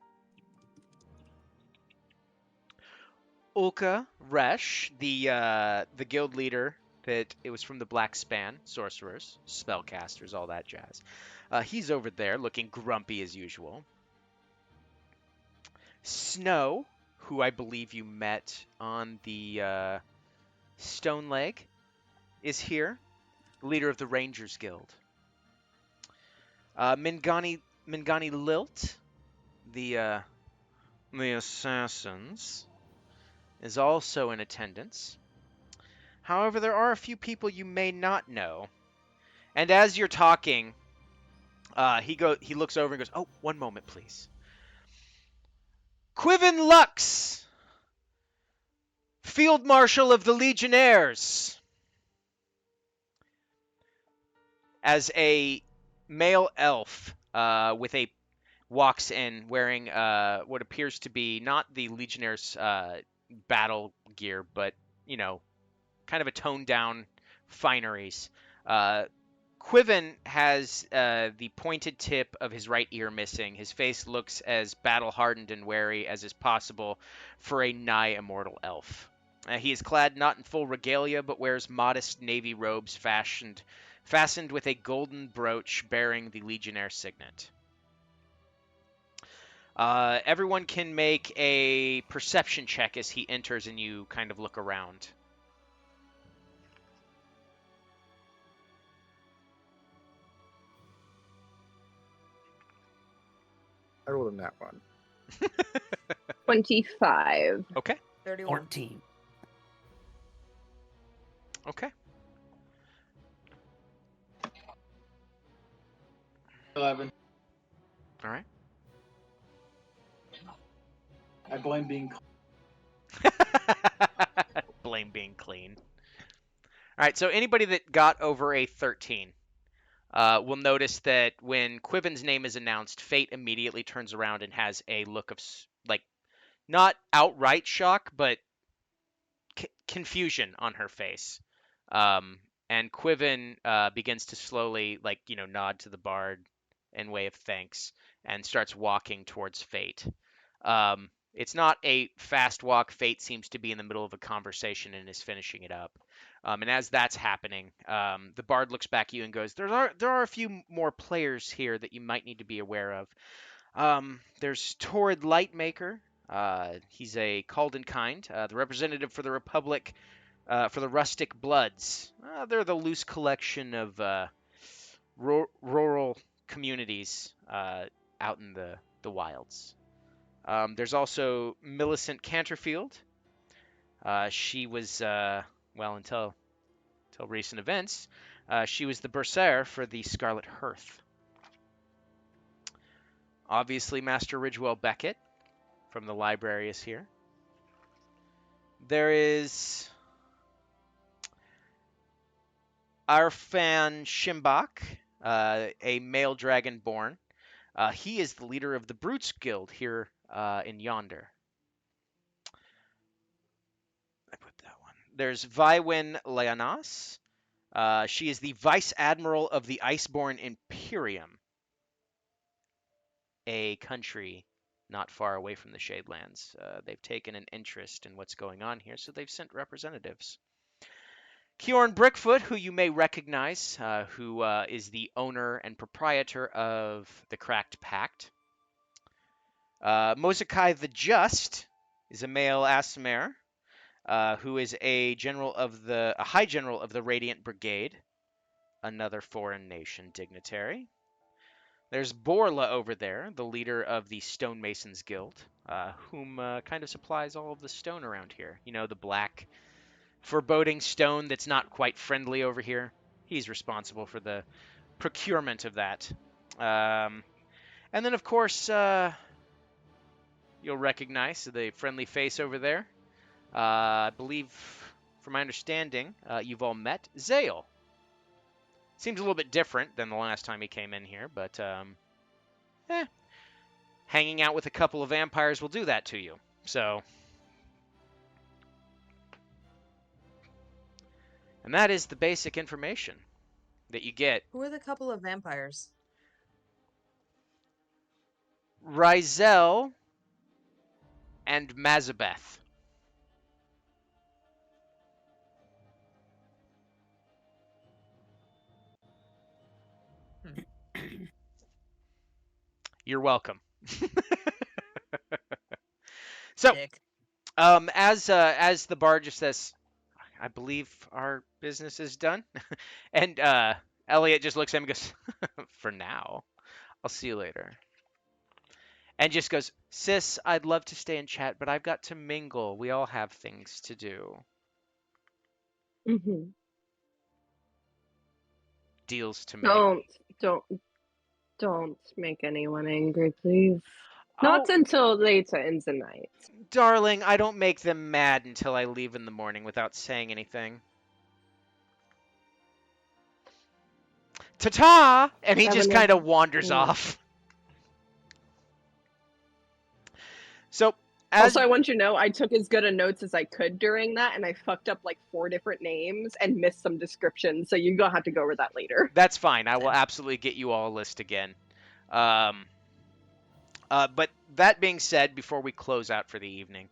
Ulka Resh, the guild leader that it was from the Black Span, sorcerers, spellcasters, all that jazz. He's over there looking grumpy as usual. Snow, who I believe you met on the Stone Leg, is here, leader of the Rangers Guild. Mingani Lilt, the assassins, is also in attendance. However, there are a few people you may not know. And as you're talking, he looks over and goes, "Oh, one moment, please. Quiven Lux, Field Marshal of the Legionnaires." As a male elf walks in wearing what appears to be not the Legionnaire's battle gear, but kind of a toned down fineries. Quiven has the pointed tip of his right ear missing. His face looks as battle-hardened and wary as is possible for a nigh immortal elf. He is clad not in full regalia, but wears modest navy robes fastened with a golden brooch bearing the Legionnaire signet. Everyone can make a perception check as he enters and you kind of look around. I rolled a nat one. 25. Okay. 31. 14. Okay. 11. All right. I blame being. Blame being clean. All right, so anybody that got over a 13 will notice that when Quiven's name is announced, Fate immediately turns around and has a look of, not outright shock, but confusion on her face. And Quiven begins to slowly, nod to the bard in way of thanks and starts walking towards Fate. It's not a fast walk. Fate seems to be in the middle of a conversation and is finishing it up. And as that's happening, the bard looks back at you and goes, there are a few more players here that you might need to be aware of. There's Torrid Lightmaker. He's a Calden kind, the representative for the Republic, for the Rustic Bloods. They're the loose collection of rural communities out in the wilds. There's also Millicent Canterfield. She was, until recent events, she was the Berserker for the Scarlet Hearth. Obviously, Master Ridgewell Beckett from the library is here. There is Arfan Shimbach, a male dragonborn. He is the leader of the Brutes Guild here in Yonder. I put that one. There's Vywin Leonas. She is the Vice Admiral of the Iceborne Imperium, a country not far away from the Shadelands. They've taken an interest in what's going on here, so they've sent representatives. Kjorn Brickfoot, who you may recognize, who is the owner and proprietor of the Cracked Pact. Mosakai the Just is a male Aasimar, who is a high general of the Radiant Brigade, another foreign nation dignitary. There's Borla over there, the leader of the Stonemasons Guild, whom kind of supplies all of the stone around here. The black foreboding stone that's not quite friendly over here. He's responsible for the procurement of that. And then, of course, you'll recognize the friendly face over there. I believe, from my understanding, you've all met Zale. Seems a little bit different than the last time he came in here, but hanging out with a couple of vampires will do that to you. So, and that is the basic information that you get. Who are the couple of vampires? Rizel and Mazabeth. You're welcome. So, Dick. as the bard just says, I believe our business is done, and Elliot just looks at him and goes, "For now, I'll see you later." And just goes, "Sis, I'd love to stay and chat, but I've got to mingle. We all have things to do." Mm-hmm. Deals to make. Don't make anyone angry, please. Not until later in the night. Darling, I don't make them mad until I leave in the morning without saying anything. Ta-ta! And he just Seven kind of- of wanders yeah. off. So, as Also, I want you to know I took as good a notes as I could during that, and I fucked up like 4 different names and missed some descriptions. So you're gonna have to go over that later. that's fine. I will absolutely get you all a list again. But that being said, before we close out for the evening,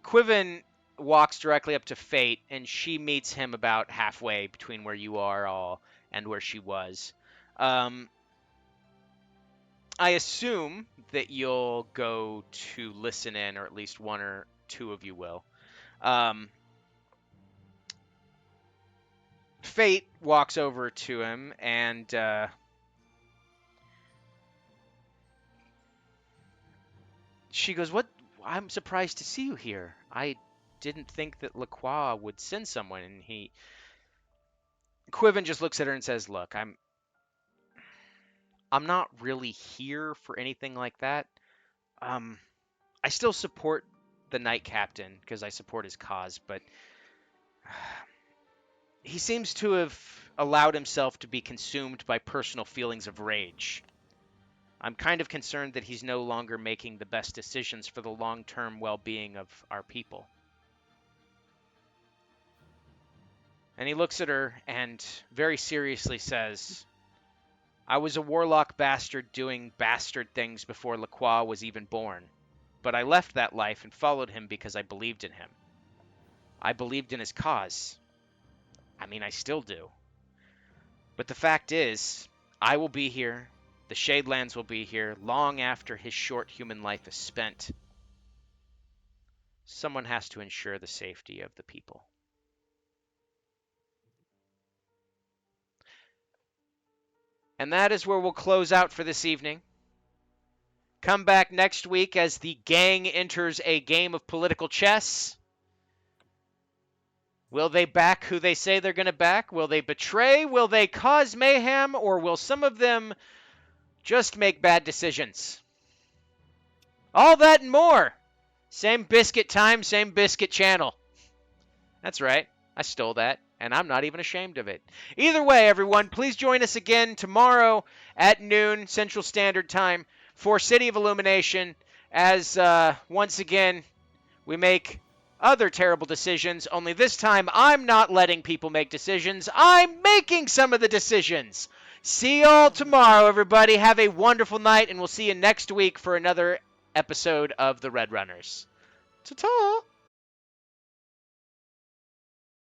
Quiven walks directly up to Fate, and she meets him about halfway between where you are all and where she was. I assume that you'll go to listen in, or at least one or two of you will. Fate walks over to him, and she goes, "What? I'm surprised to see you here. I didn't think that Lacroix would send someone." And Quiven just looks at her and says, "Look, I'm not really here for anything like that. I still support the Knight Captain because I support his cause, but he seems to have allowed himself to be consumed by personal feelings of rage. I'm kind of concerned that he's no longer making the best decisions for the long-term well-being of our people." And he looks at her and very seriously says, "I was a warlock bastard doing bastard things before Lacroix was even born. But I left that life and followed him because I believed in him. I believed in his cause. I mean, I still do. But the fact is, I will be here, the Shadelands will be here, long after his short human life is spent. Someone has to ensure the safety of the people." And that is where we'll close out for this evening. Come back next week as the gang enters a game of political chess. Will they back who they say they're going to back? Will they betray? Will they cause mayhem? Or will some of them just make bad decisions? All that and more. Same biscuit time, same biscuit channel. That's right. I stole that, and I'm not even ashamed of it. Either way, everyone, please join us again tomorrow at noon Central Standard Time for City of Illumination as, once again, we make other terrible decisions, only this time I'm not letting people make decisions. I'm making some of the decisions. See y'all tomorrow, everybody. Have a wonderful night, and we'll see you next week for another episode of The Red Runners. Ta-ta!